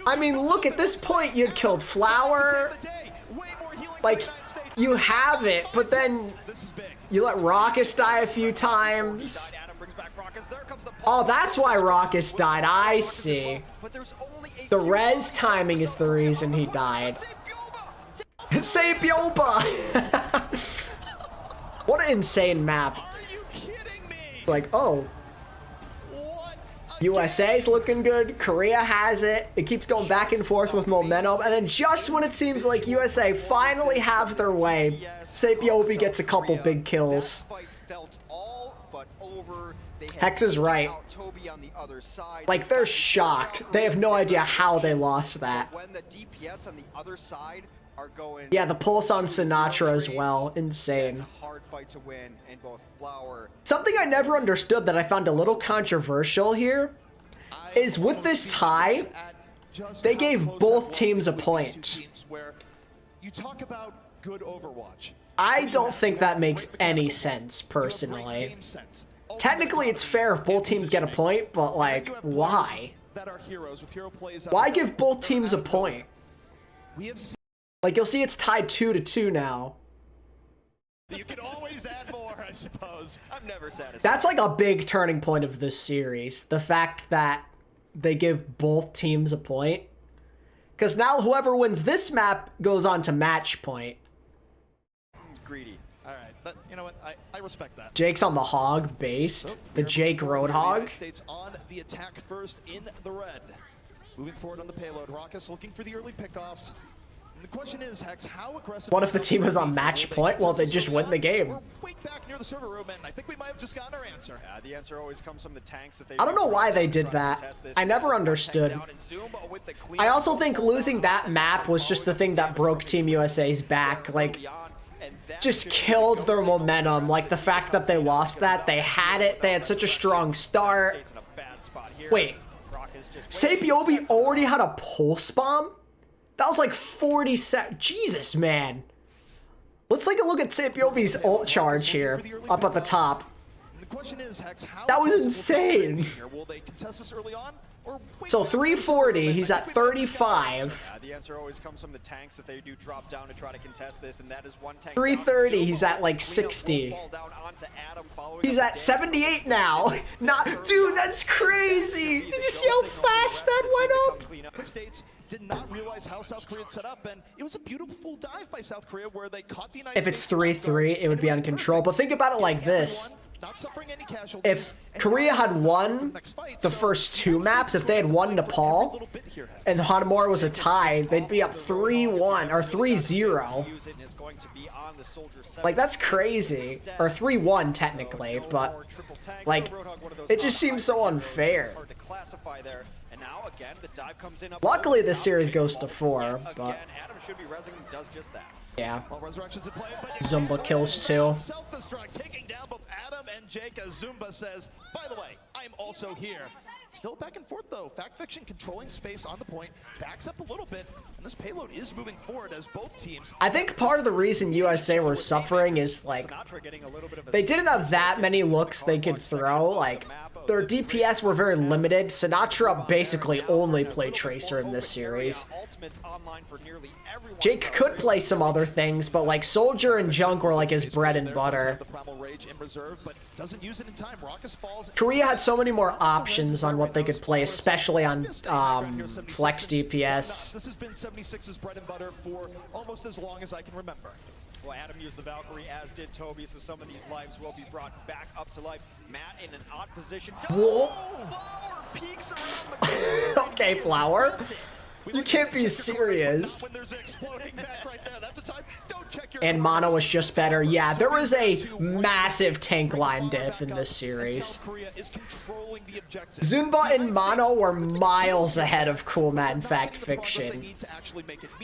I mean, look, at this point, you'd killed Flower. Like, you have it, but then you let Raucus die a few times. Oh, that's why Raucus died. I see. The res timing is the reason he died. Say Bioba! What an insane map. Like, oh. USA's looking good. Korea has it. It keeps going back and forth with momentum. And then just when it seems like USA finally have their way, Sapiobi gets a couple big kills. Hex is right. Like, they're shocked. They have no idea how they lost that. Yeah, the pulse on Sinatra as well. Insane. Something I never understood that I found a little controversial here is with this tie, they gave both teams a point. You talk about good Overwatch. I don't think that makes any sense, personally. Technically, it's fair if both teams get a point, but, like, why? Why give both teams a point? Like, you'll see it's tied 2-2 now. You can always add more, I suppose. I'm never satisfied. That's like a big turning point of this series. The fact that they give both teams a point. Because now whoever wins this map goes on to match point. Greedy. All right, but you know what? I respect that. Jake's on the hog based. The Jake Roadhog. States on the attack first in the red. Moving forward on the payload. Raucus looking for the early pickoffs. The question is, Hex, how aggressive... What if the team was on match point? Well, they just win the game. We're way back near the server room, and I think we might have just gotten our answer. The answer always comes from the tanks. If they I don't know why they did that. I never understood. I also think losing that map was just the thing that broke Team USA's back. Like, just killed their momentum. Like, the fact that they lost that, they had it. They had such a strong start. Wait. Sapiobi already had a pulse bomb? That was like 40 seconds. Jesus, man. Let's take a look at Sapiobi's ult charge here, up at the top. That was insane. So 340, he's at 35. The answer always comes from the tanks if they do drop down to try to contest this, and that is one tank. 330, he's at like 60. He's at 78 now. Dude, that's crazy. Did you see how fast that went up? States did not realize how South Korea had set up, and it was a beautiful dive by South Korea where they caught the United If it's States 3-3, it would be on control. But think about it like this. If Korea had won the first two maps, if they had won Nepal, and Hanamura was a tie, they'd be up 3-1 or 3-0. Like, that's crazy. Or 3-1 technically, but like, it just seems so unfair. Luckily, this series goes to 4, but yeah. Zumba kills 2. Self-destruct, taking down both Adam and Jake as Zumba says, by the way, I'm also here. Still back and forth though. Fact Fiction controlling space on the point, backs up a little bit, and this payload is moving forward as both teams. I think part of the reason USA were suffering is like they didn't have that many looks they could throw. Like their DPS were very limited. Sinatra basically only played Tracer in this series. Jake could play some other things, but like Soldier and Junk were like his bread and butter. Korea had so many more options on what they could play, especially on flex DPS. This has been 76's bread and butter for almost as long as I can remember. Well, Adam used the Valkyrie, as did Toby, so some of these lives will be brought back up to life. Matt in an odd position. Whoa. Flower peeks around the Okay, Flower. You can't be serious. And Mono was just better. Yeah, there was a massive tank line diff in this series. Zunba and Mono were miles ahead of Cool Matt in Fact Fiction.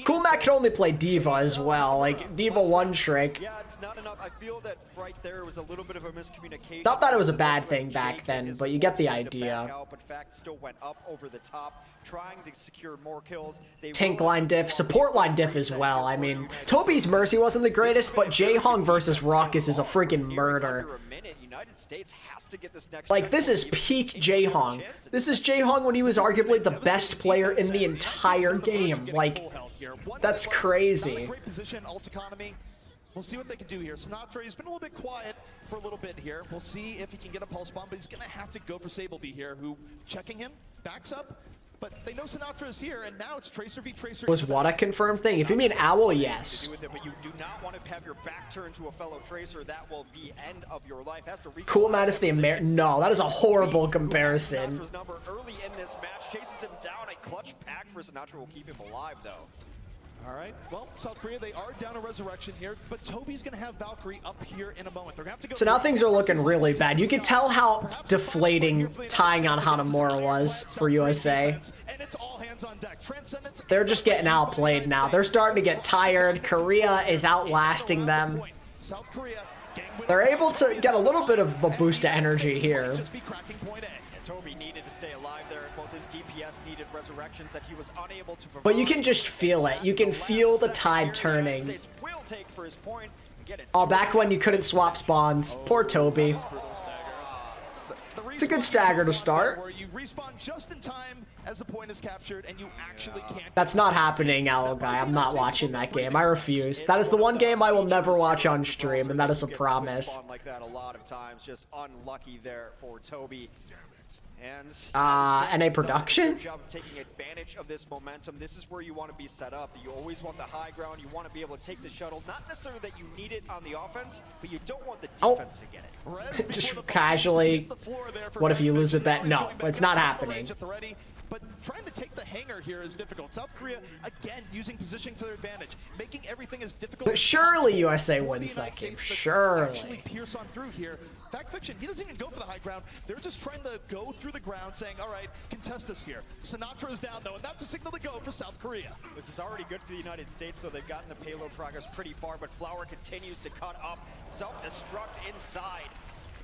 Cool Matt could only play Diva as well, like Diva one trick. Yeah, it's not enough. I feel that right there was a little bit of a miscommunication. Not that it was a bad thing back then, but you get the idea. But Fact still went up over the top, trying to secure more kills. Tank line diff, support line diff as well. I mean, Toby's Mercy wasn't the greatest, but Jaehong versus Ruckus is a freaking murder. Like, this is peak Jaehong. This is Jaehong when he was arguably the best player in the entire game. Like, that's crazy. We'll see what they can do here. Sinatra, he's been a little bit quiet for a little bit here. We'll see if he can get a pulse bomb, but he's going to have to go for Sableby here, who, checking him, backs up. But they know Sinatra is here, and now it's Tracer v Tracer. Was what a confirmed thing? If you mean Owl, yes. But you do not want to have your back turned to a fellow Tracer. That will be end of your life. Cool Matt is the No, that is a horrible comparison. Sinatra's number early in this match chases him down. A clutch pack for Sinatra will keep him alive, though. All right, well, South Korea, they are down a resurrection here, but Toby's going to have Valkyrie up here in a moment. They're going to have to go. So now things are looking really bad. You can tell how deflating tying on Hanamura was for USA. They're just getting outplayed now. They're starting to get tired. Korea is outlasting them. They're able to get a little bit of a boost to energy here. Toby needed to stay alive there. Both his DPS needed resurrections that he was unable to provide. But you can just feel it. You can feel the tide turning. Oh, back when you couldn't swap spawns. Poor Toby. It's a good stagger to start. You respawn just in time as the point is captured, and you actually can't. That's not happening, Owl Guy. I'm not watching that game. I refuse. That is the one game I will never watch on stream, and that is a promise. Like that a lot of times, just unlucky there for Toby. NA production? Taking advantage of this momentum. This is where you want to be set up. You always want the high ground. You want to be able to take the shuttle. Not necessarily that you need it on the offense, but you don't want the defense to get it. Just casually. What if you lose it? No, it's not happening. trying to take the hanger here is difficult. South Korea, again, using positioning to their advantage, making everything as difficult But as surely possible USA for wins the that United game. States to Surely. actually pierce on through here. Fact Fiction, he doesn't even go for the high ground. They're just trying to go through the ground, saying, all right, contest us here. Sinatra is down, though, and that's a signal to go for South Korea. This is already good for the United States, though they've gotten the payload progress pretty far, but Flower continues to cut up. Self-destruct inside.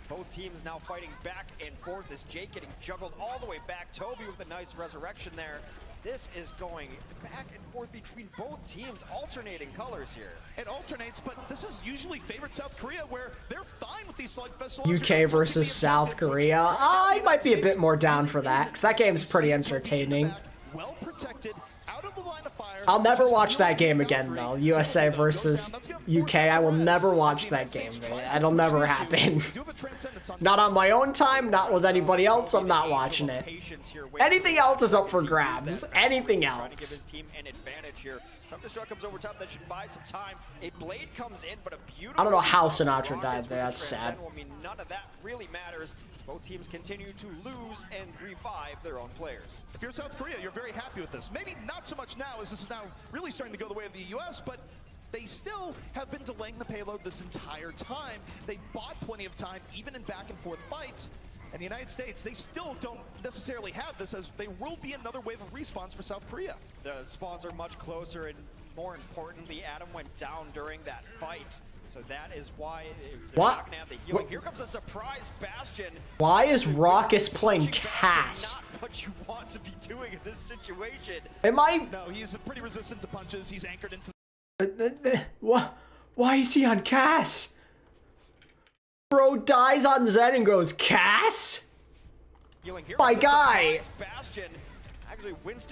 Both teams now fighting back and forth as Jake getting juggled all the way back. Toby with a nice resurrection there. This is going back and forth between both teams, alternating colors here. It alternates, but this is usually favored South Korea, where they're fine with these slugfest. UK versus South Korea. I might be a bit more down for that, because that game's pretty entertaining. Well protected, out of the line of fire. I'll never watch that game again, though. USA versus UK. I will never watch that game, man. It'll never happen. Not on my own time, not with anybody else. I'm not watching it. Anything else is up for grabs. Anything else. Self-destruct comes over top. That should buy some time. A blade comes in, but a beautiful. I don't know how Sinatra died there. That's sad. I mean, none of that really matters. Both teams continue to lose and revive their own players. If you're South Korea, you're very happy with this. Maybe not so much now, as this is now really starting to go the way of the U.S., but they still have been delaying the payload this entire time. They bought plenty of time, even in back and forth fights. And the United States, they still don't necessarily have this, as there will be another wave of respawns for South Korea. The spawns are much closer, and more importantly, Adam went down during that fight. So that is why they're not going to have the healing. Here comes a surprise Bastion. Why is Raucus playing Cass? Not what you want to be doing in this situation. Am I... No, he's pretty resistant to punches. He's anchored into... Why is he on Cass? Bro dies on Zen and goes, Cass? My guy!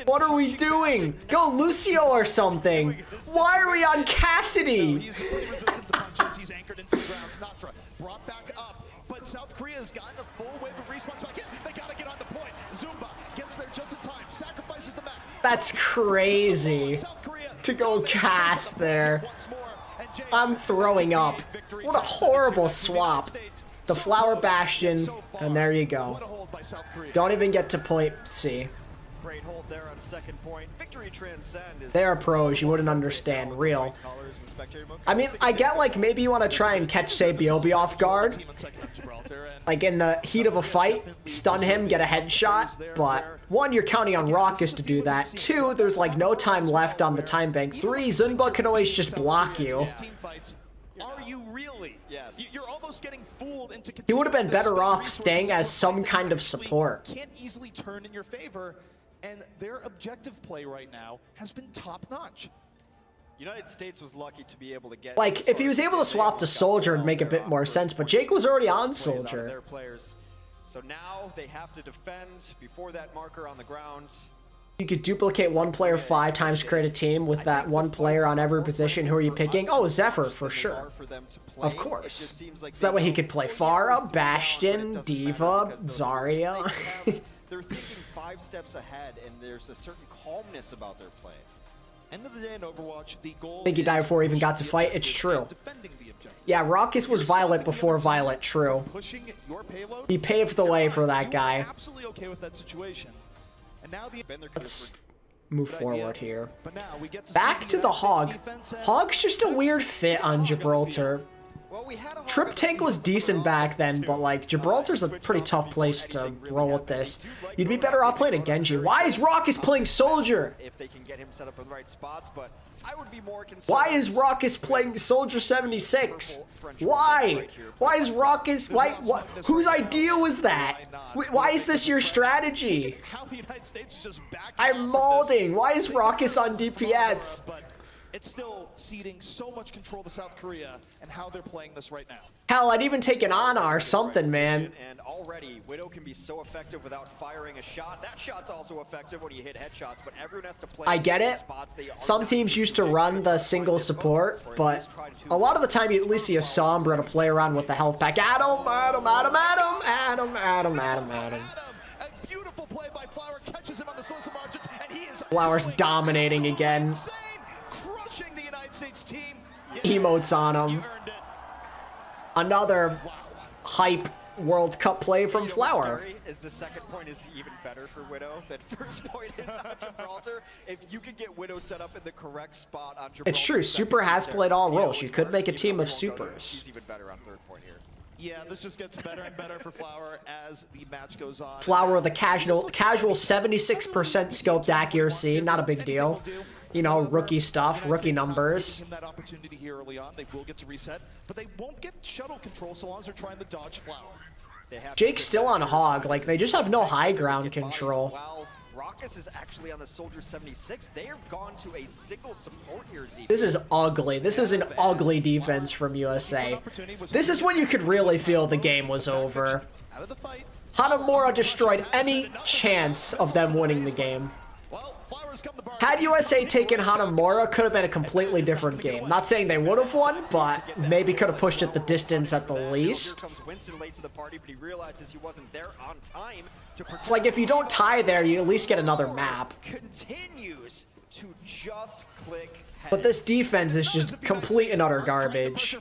What are we doing? Go Lucio or something! Why are we on Cassidy? He's pretty resistant to punches. He's anchored into the ground. Sinatra brought back up, but South Korea has gotten a full wave of respawns back in. They gotta get on the point. Zumba gets there just in time, sacrifices the map. That's crazy. To go Cass there. I'm throwing up. What a horrible swap. The Flower Bastion, and there you go. Don't even get to point C. Great hold there on second point. Victory transcend. They are pros, you wouldn't understand. Real. I mean, I get like maybe you want to try and catch, say, Biobi off guard. Like in the heat of a fight, stun him, get a headshot. But one, you're counting on Raucus to do that. Two, there's like no time left on the time bank. Three, Zunba can always just block you. Are you really? Yes. You're almost getting fooled into. He would have been better off staying as some kind of support. Can't easily turn in your favor, and their objective play right now has been top notch. United States was lucky to be able to get. Like, if he was able to swap to Soldier, it'd make a bit more sense, but Jake was already on Soldier. So now they have to defend before that marker on the ground. You could duplicate one player 5 times, create a team with that one player on every position. Who are you picking? Oh, Zephyr, for sure. Of course. So that way he could play Pharah, Bastion, Diva, Zarya. They're thinking 5 steps ahead, and there's a certain calmness about their play. End of the day in Overwatch, the goal. I think he died before he even got to fight. It's true. Yeah, Raucus was Violet before Violet. True. He paved the way for that guy. Absolutely okay with that situation. And now Let's move forward here. Back to the Hog. Hog's just a weird fit on Gibraltar. Trip Tank was decent back then, but like Gibraltar's a pretty tough place to roll with this. You'd be better off playing a Genji. Why is Raucus playing Soldier? If they can get him set up in the right spots, but I would be more concerned. Why is Raucus playing Soldier 76? Why? Why is Raucus? Why? Whose idea was that? Why is this your strategy? I'm molding. Why is Raucus on DPS? It's still ceding so much control to South Korea and how they're playing this right now. Hell, I'd even take an Ana or something, man. And already, Widow can be so effective without firing a shot. That shot's also effective when you hit headshots, but everyone has to play. I get it. Some teams used to run the single support, but a lot of the time you at least see a Sombra to play around with the health pack. Adam. A beautiful play by Flower, catches him on the social margins, and he is Flower's dominating again. Team. Emotes on him. Another hype World Cup play from You know what's Flower. scary is the second point is even better for Widow than first point is on Gibraltar. If you can get Widow set up in the correct spot on Gibraltar, It's true, Super has played all roles. She could make a team of Supers. She's even better on third point here. Yeah, this just gets better and better for Flower as the match goes on. Flower with a casual 76% scoped accuracy, not a big deal. You know, rookie stuff, rookie numbers. That opportunity here early on, they will get to reset, but they won't get shuttle control so long as they're trying to dodge Flower. Jake's still on Hog, like they just have no high ground control. While Raucus is actually on the Soldier 76, they have gone to a single support here, Z. This is ugly. This is an ugly defense from USA. This is when you could really feel the game was over. Out of the fight. Hanamura destroyed any chance of them winning the game. Had USA taken Hanamura, could have been a completely different game. Not saying they would have won, but maybe could have pushed it the distance at the least. It's like if you don't tie there, you at least get another map. Continues to just click. But this defense is just complete and utter garbage.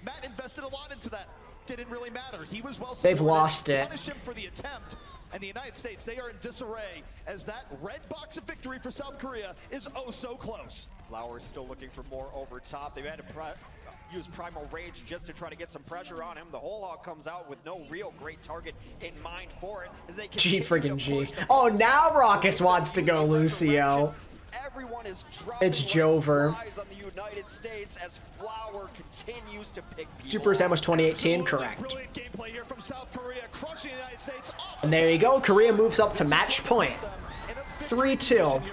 Matt invested a lot into that. Didn't really matter. He was well. They've lost it. Punish him for the attempt. And the United States, they are in disarray as that red box of victory for South Korea is oh so close. Flower's still looking for more over top. They've had to use Primal Rage just to try to get some pressure on him. The whole hog comes out with no real great target in mind for it. As they G friggin' G. Oh, now Raucus wants to go Lucio. Everyone is it's Jover. on the United States as Flower continues to pick Super Sandwich 2018, correct. Brilliant gameplay here from South Korea, crushing the United States. And there you go. Korea moves up to match point. 3-2.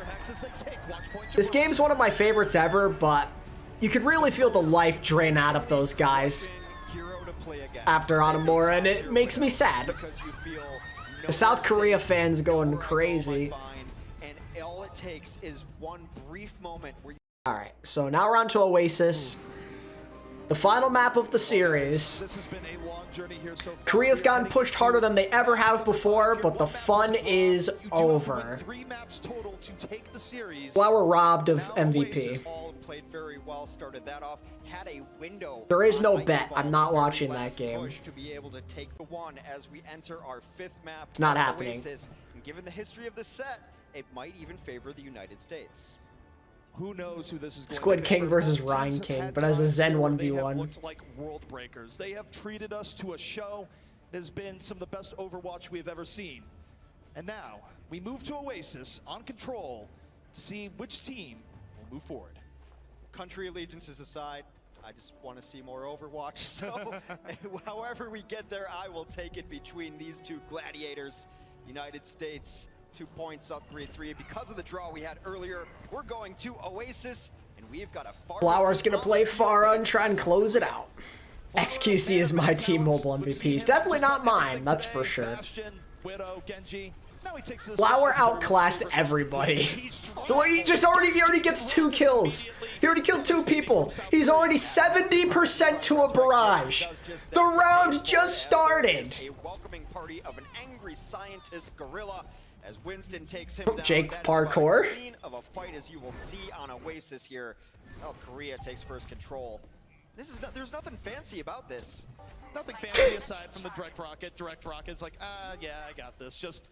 This game's one of my favorites ever, but you could really feel the life drain out of those guys after Hanamura, and it makes me sad. The South Korea fans going crazy. And all it takes is one brief moment where Alright, so now we're on to Oasis. The final map of the series. This has been a long journey here so far. Korea's gotten pushed harder than they ever have before, but the fun is over. 3 maps total to take the series. Flower robbed of MVP. Oasis all played very well, started that off, had a window. There is no on bet. Nightfall I'm not for a watching that last game. push to be able to take the one as we enter our 5th map. It's not of happening. Oasis. And given the history of the set, it might even favor the United States. Who knows who this is going Squid to King favor. versus Both Rhine teams have King, had but as a times Zen where they 1v1. have looked like world breakers. They have treated us to a show that has been some of the best Overwatch we have ever seen. And now we move to Oasis on Control to see which team will move forward. Country allegiances aside, I just want to see more Overwatch. So however we get there, I will take it between these two gladiators. United States, 2 points up 3-3. Because of the draw we had earlier, we're going to Oasis, and we've got a Flower's gonna play Pharah and try and close it out. XQC is my team mobile MVP. He's definitely not mine, that's for sure. Flower outclassed everybody. He already gets 2 kills. He already killed 2 people. He's already 70% to a barrage. The round just started. A welcoming party of an angry scientist gorilla as Winston takes him down. Jake That is parkour. about as clean of a fight as you will see on Oasis here. South Korea takes first control. There's nothing fancy about this. Nothing fancy aside from the direct rocket. Direct rocket's like, yeah, I got this. Just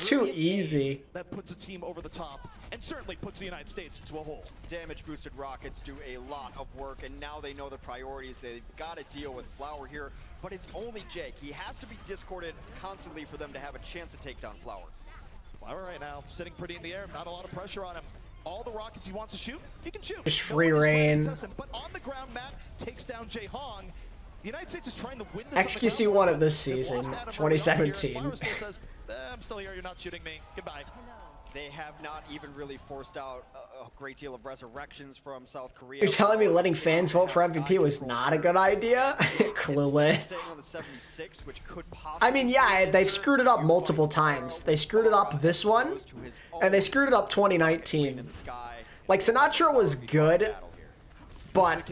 too easy. That puts a team over the top and certainly puts the United States into a hole. Damage boosted rockets do a lot of work, and now they know the priorities. They've got to deal with Flower here, but it's only Jake. He has to be discorded constantly for them to have a chance to take down Flower. Flower right now sitting pretty in the air, not a lot of pressure on him. All the rockets he wants to shoot, he can shoot. Just free reign. But on the ground, Matt takes down Jae Hong. The United States is trying to win this. XQC won it this season, 2017. Flower still says, I'm still here, you're not shooting me. Goodbye. They have not even really forced out a great deal of resurrections from South Korea. You're telling me letting fans vote for MVP was not a good idea? Clueless. I mean, yeah, they've screwed it up multiple times. They screwed it up this one, and they screwed it up 2019. Like, Sinatra was good, but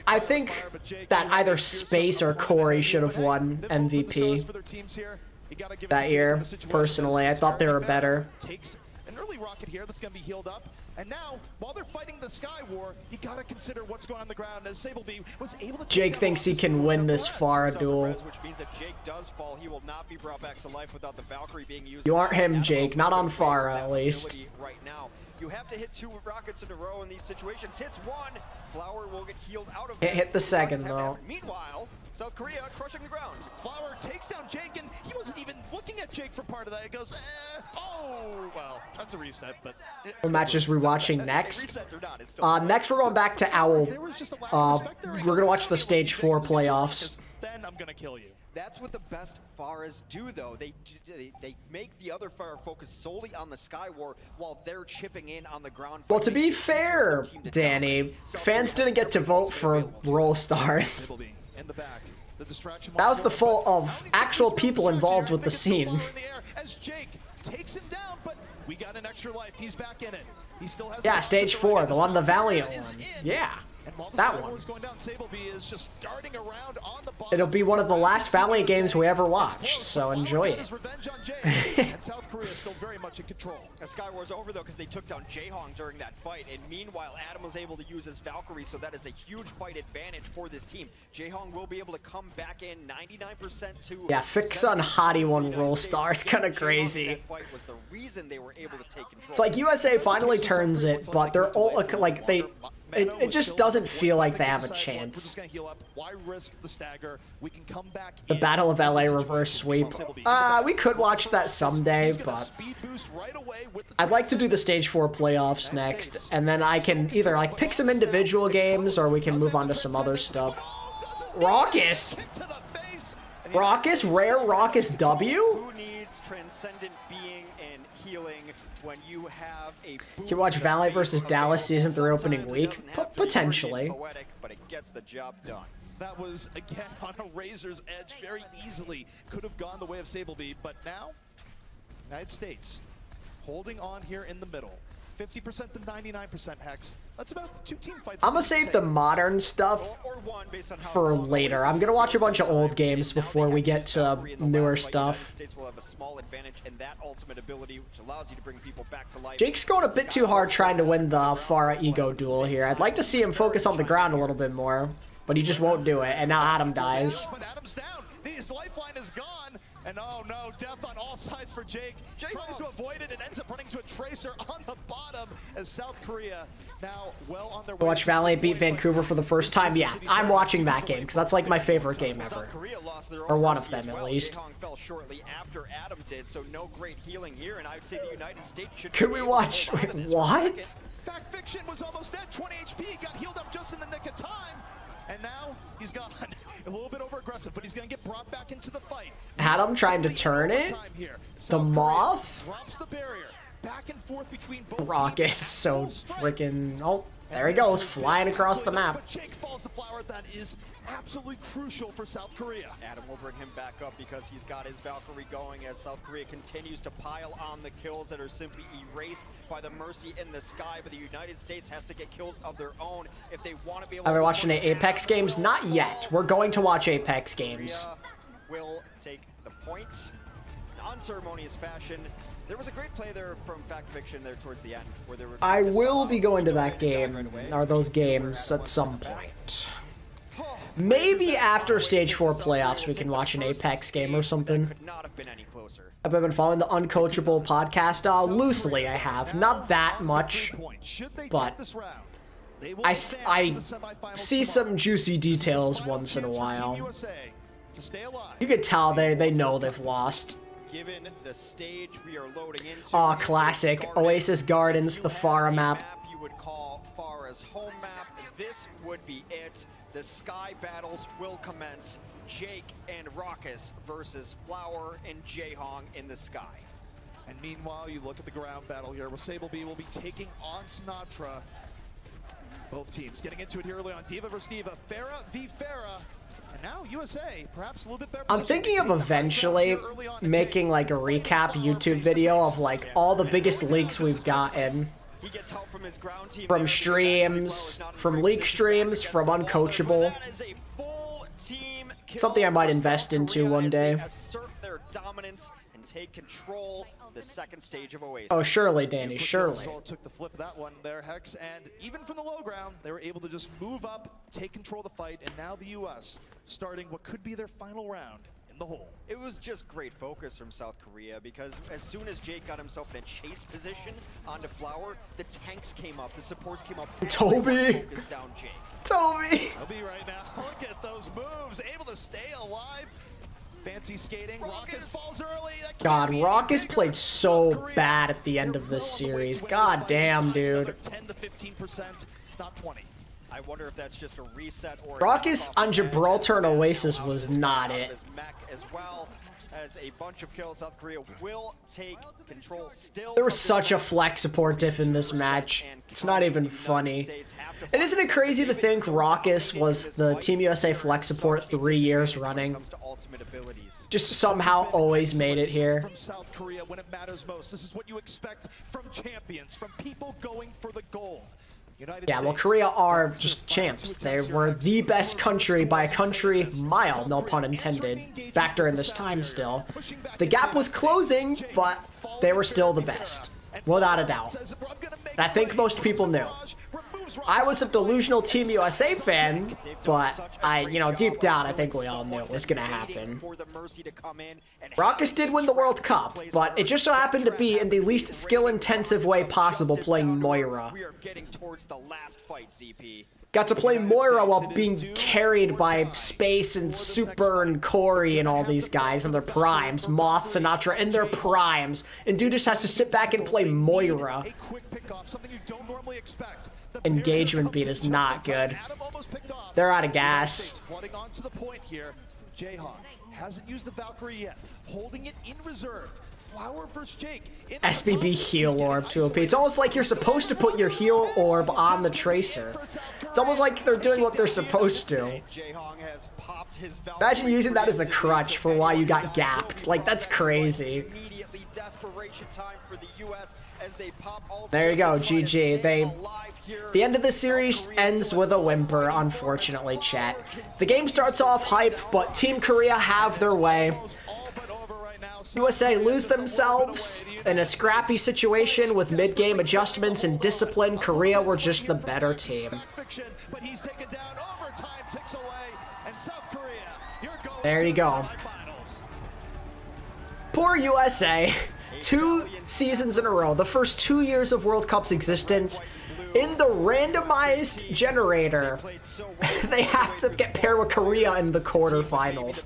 I think that either Space or Corey should have won MVP that year. Personally, I thought they were better. Takes an early rocket here that's going to be healed up. And now, while they're fighting the Sky War, you gotta consider what's going on the ground. As Sableby was able to Jake thinks he can win this Pharah duel. Which means if Jake does fall, he will not be brought back to life without the Valkyrie being used. You aren't him, Jake. Not on Pharah, at least. Right now, you have to hit 2 rockets in a row in these situations. Hits 1, Flower will get healed out of it. Hit the second, though. Meanwhile, South Korea crushing the ground. Flower takes down Jake, and he wasn't even looking at Jake for part of that. It goes, oh, well, that's a reset, but... The match is rewatching next. Next we're going back to OWL. We're going to watch the Stage 4 playoffs. Then I'm going to kill you. That's what the best Pharahs do, though. They make the other Pharah focus solely on the Sky War while they're chipping in on the ground. Well, to be fair, Danny, fans didn't get to vote for Roll Stars. That was the fault of actual people involved with the scene. As Jake takes him down, but we got an extra life. He's back in it. He still has Yeah, Stage 4, the one, the Valiant one. Yeah, that one. It'll be one of the last Valiant games we ever watched, so enjoy it. South Korea is still very much in control. Sky War's over, though, because they took down Jaehong during that fight, and meanwhile, Adam was able to use his Valkyrie, so that is a huge fight advantage for this team. Jaehong will be able to come back in 99% to... Yeah, Fix on Hottie one Roll Star is kind of crazy. That fight was the reason they were able to take control. It's like USA finally turns it, but they're all like it just doesn't feel like they have a chance. The Battle of LA reverse sweep. We could watch that someday, but I'd like to do the Stage 4 playoffs next, and then I can either like pick some individual games or we can move on to some other stuff. Raucous! Raucous, rare Raucous W? Who needs transcendent being and healing when you have a... Can you watch Valiant versus Dallas Season 3 opening week? Potentially. Poetic, but it gets the job done. That was, again, on a razor's edge. Very easily could have gone the way of Sableby, but now, United States holding on here in the middle. 50% to 99% Hex. That's about 2 team fights. I'm gonna save the modern stuff for later. I'm gonna watch a bunch of old games before we get to newer stuff. Jake's going a bit too hard trying to win the Pharah ego duel here. I'd like to see him focus on the ground a little bit more, but he just won't do it, and now Adam dies. But Adam's down. His lifeline is gone. And oh no, death on all sides for Jake. Jake tries to avoid it and ends up running to a Tracer on the bottom as South Korea now well on their way. Watch Valiant beat Vancouver for the first time. Yeah, I'm watching that game because that's like my favorite game ever. Or one of them, at least. Fell shortly after Adam did, so no great healing here, and I would say the United States should... Could we watch... What? Fact Fiction was almost dead. 20 HP, got healed up just in the nick of time. And now he's gone. A little bit over aggressive, but he's going to get brought back into the fight. Adam trying to turn it? The Moth? Drops the barrier. Back and forth between both Raucous is so freaking... Oh, there he goes, flying across the map. But Jake falls to Flower. That is absolutely crucial for South Korea. Adam will bring him back up because he's got his Valkyrie going as South Korea continues to pile on the kills that are simply erased by the Mercy in the sky. But the United States has to get kills of their own if they want to be able to... Are we watching Apex games? Not yet. We're going to watch Apex games. Will take the point in unceremonious fashion. There was a great play there from Fact Fiction there towards the end, where there were... I will be going to that game, or those games, at some point. Maybe after Stage 4 playoffs we can watch an Apex game or something. I've been following the Uncoachable podcast loosely, I have. Not that much, but I see some juicy details once in a while. You can tell they know they've lost. Given the stage we are loading into, Aw, classic. Oasis Gardens, the Pharah map. You would call Pharah's home map. This would be it. The sky battles will commence. Jake and Raucous versus Flower and Jaehong in the sky. And meanwhile, you look at the ground battle here where Sableby will be taking on Sinatra. Both teams getting into it here early on. Diva versus Diva. Pharah v. Pharah. And now USA, perhaps a little bit better. I'm thinking of eventually making like a recap YouTube video of like all the biggest leaks we've gotten. He gets help from his ground team. From streams, from leak streams, from Uncoachable. Something I might invest into one day. Assert their dominance and take control the second stage of Oasis. Oh, surely, Danny, Quick surely. result took the flip that one there, Hex, and even from the low ground, they were able to just move up, take control of the fight, and now the U.S. starting what could be their final round in the hole. It was just great focus from South Korea because as soon as Jake got himself in a chase position onto Flower, the tanks came up, the supports came up. Toby! Focused down Jake. Toby! Toby right now, look at those moves, able to stay alive. Fancy skating, Raucus falls early. That God, can't be Raucus any bigger. played so South Korea, bad at the end they're of this well on the way series. to win this God fight. damn, dude. Another 10 to 15%, not 20. I wonder if that's just a reset or Raucus on Gibraltar and Oasis was not it. His mech as well as a bunch of kills. South Korea will take control still. There was such a flex support diff in this match. It's not even funny. And isn't it crazy to think Raucus was the Team USA flex support 3 years running? Just somehow always made it here. From South Korea when it matters most. This is what you expect from champions, from people going for the gold. Yeah, well, Korea are just champs. They were the best country by a country mile, no pun intended, back during this time still. The gap was closing, but they were still the best, without a doubt. And I think most people knew. I was a delusional Team USA fan, but deep down, I think we all knew it was going to happen. Raucus did win the World Cup, but it just so happened to be in the least skill-intensive way possible playing Moira. Got to play Moira while being carried by Space and Super and Corey and all these guys in their primes. Moth, Sinatra in their primes. And dude just has to sit back and play Moira. Engagement beat is not good. They're out of gas. Jayhawk hasn't used the Valkyrie yet, holding it in reserve. Flower versus Jake. SBB heal orb to OP. It's almost like you're supposed to put your heal orb on the Tracer. It's almost like they're doing what they're supposed to. Imagine using that as a crutch for why you got gapped. Like, that's crazy. There you go, GG. The end of the series ends with a whimper, unfortunately, chat. The game starts off hype, but Team Korea have their way. USA lose themselves in a scrappy situation with mid-game adjustments and discipline. Korea were just the better team. There you go. Poor USA. 2 seasons in a row, the first 2 years of World Cup's existence, in the randomized generator, they have to get paired with Korea in the quarterfinals.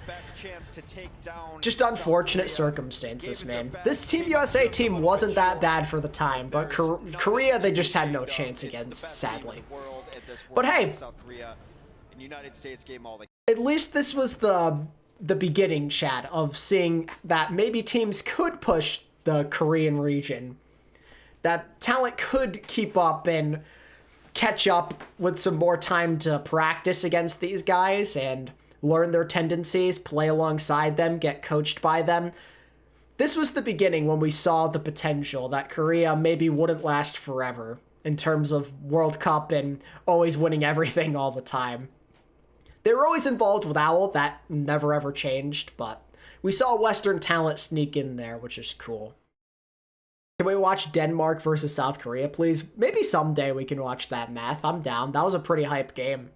Just unfortunate circumstances, man. This Team USA team wasn't that bad for the time, but Korea, they just had no chance against, sadly. But hey, at least this was the beginning, chat, of seeing that maybe teams could push the Korean region. That talent could keep up and catch up with some more time to practice against these guys and learn their tendencies, play alongside them, get coached by them. This was the beginning when we saw the potential that Korea maybe wouldn't last forever in terms of World Cup and always winning everything all the time. They were always involved with OWL, that never ever changed, but we saw Western talent sneak in there, which is cool. Can we watch Denmark versus South Korea, please? Maybe someday we can watch that, Math. I'm down. That was a pretty hype game.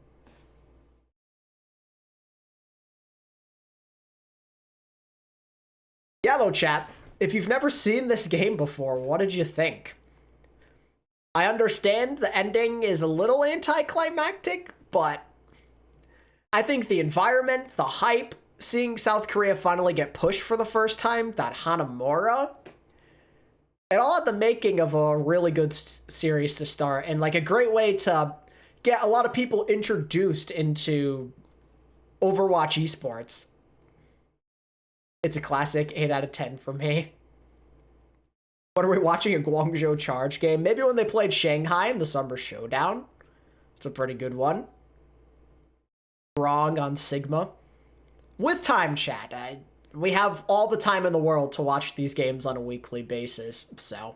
Yeah, though, chat. If you've never seen this game before, what did you think? I understand the ending is a little anticlimactic, but I think the environment, the hype, seeing South Korea finally get pushed for the first time, that Hanamura, it all had the making of a really good series to start, and like a great way to get a lot of people introduced into Overwatch Esports. It's a classic 8 out of 10 for me. What are we watching? A Guangzhou Charge game? Maybe when they played Shanghai in the Summer Showdown. It's a pretty good one. Wrong on Sigma. With time, chat. We have all the time in the world to watch these games on a weekly basis, so.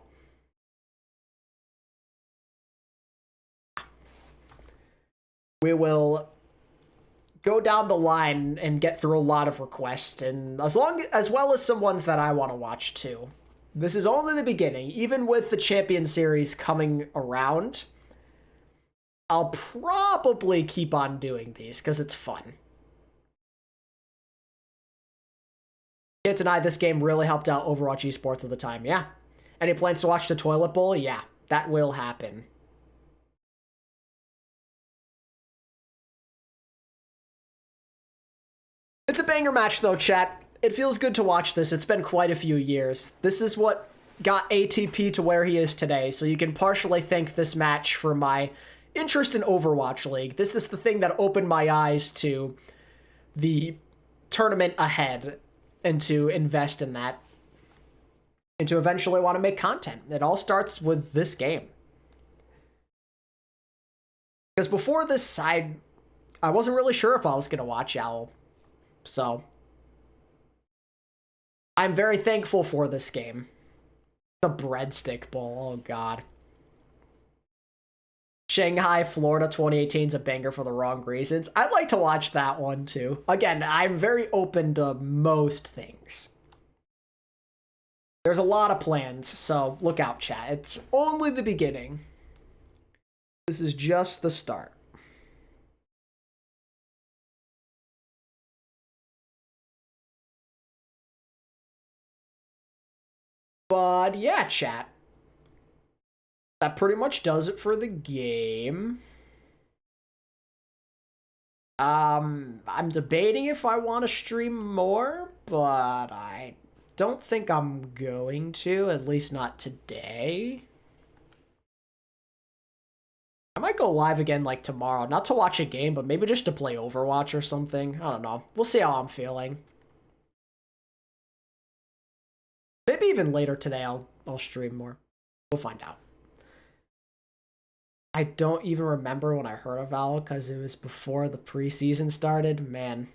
We will go down the line and get through a lot of requests, and as well as some ones that I want to watch too. This is only the beginning. Even with the Champion Series coming around, I'll probably keep on doing these because it's fun. Can't deny this game really helped out Overwatch Esports at the time. Yeah. Any plans to watch the Toilet Bowl? Yeah, that will happen. It's a banger match though, chat. It feels good to watch this. It's been quite a few years. This is what got ATP to where he is today, so you can partially thank this match for my interest in Overwatch League. This is the thing that opened my eyes to the tournament ahead and to invest in that and to eventually want to make content. It all starts with this game. Because before this, I wasn't really sure if I was going to watch OWL. So I'm very thankful for this game. The Breadstick Bowl, oh god. Shanghai, Florida 2018 is a banger for the wrong reasons. I'd like to watch that one too. Again, I'm very open to most things. There's a lot of plans, so look out, chat. It's only the beginning. This is just the start. But yeah, chat. That pretty much does it for the game. I'm debating if I want to stream more, but I don't think I'm going to, at least not today. I might go live again like tomorrow, not to watch a game, but maybe just to play Overwatch or something. I don't know. We'll see how I'm feeling. Maybe even later today I'll stream more. We'll find out. I don't even remember when I heard of OWL because it was before the preseason started. Man.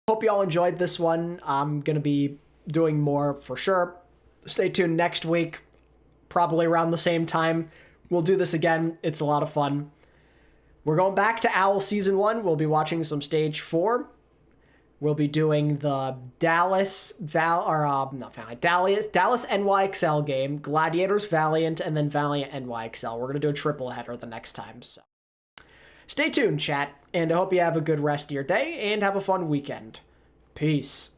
Hope you all enjoyed this one. I'm going to be doing more for sure. Stay tuned next week. Probably around the same time. We'll do this again. It's a lot of fun. We're going back to OWL Season 1. We'll be watching some Stage 4. We'll be doing the Dallas NYXL game, Gladiators Valiant, and then Valiant NYXL. We're going to do a triple header the next time. So stay tuned, chat, and I hope you have a good rest of your day and have a fun weekend. Peace.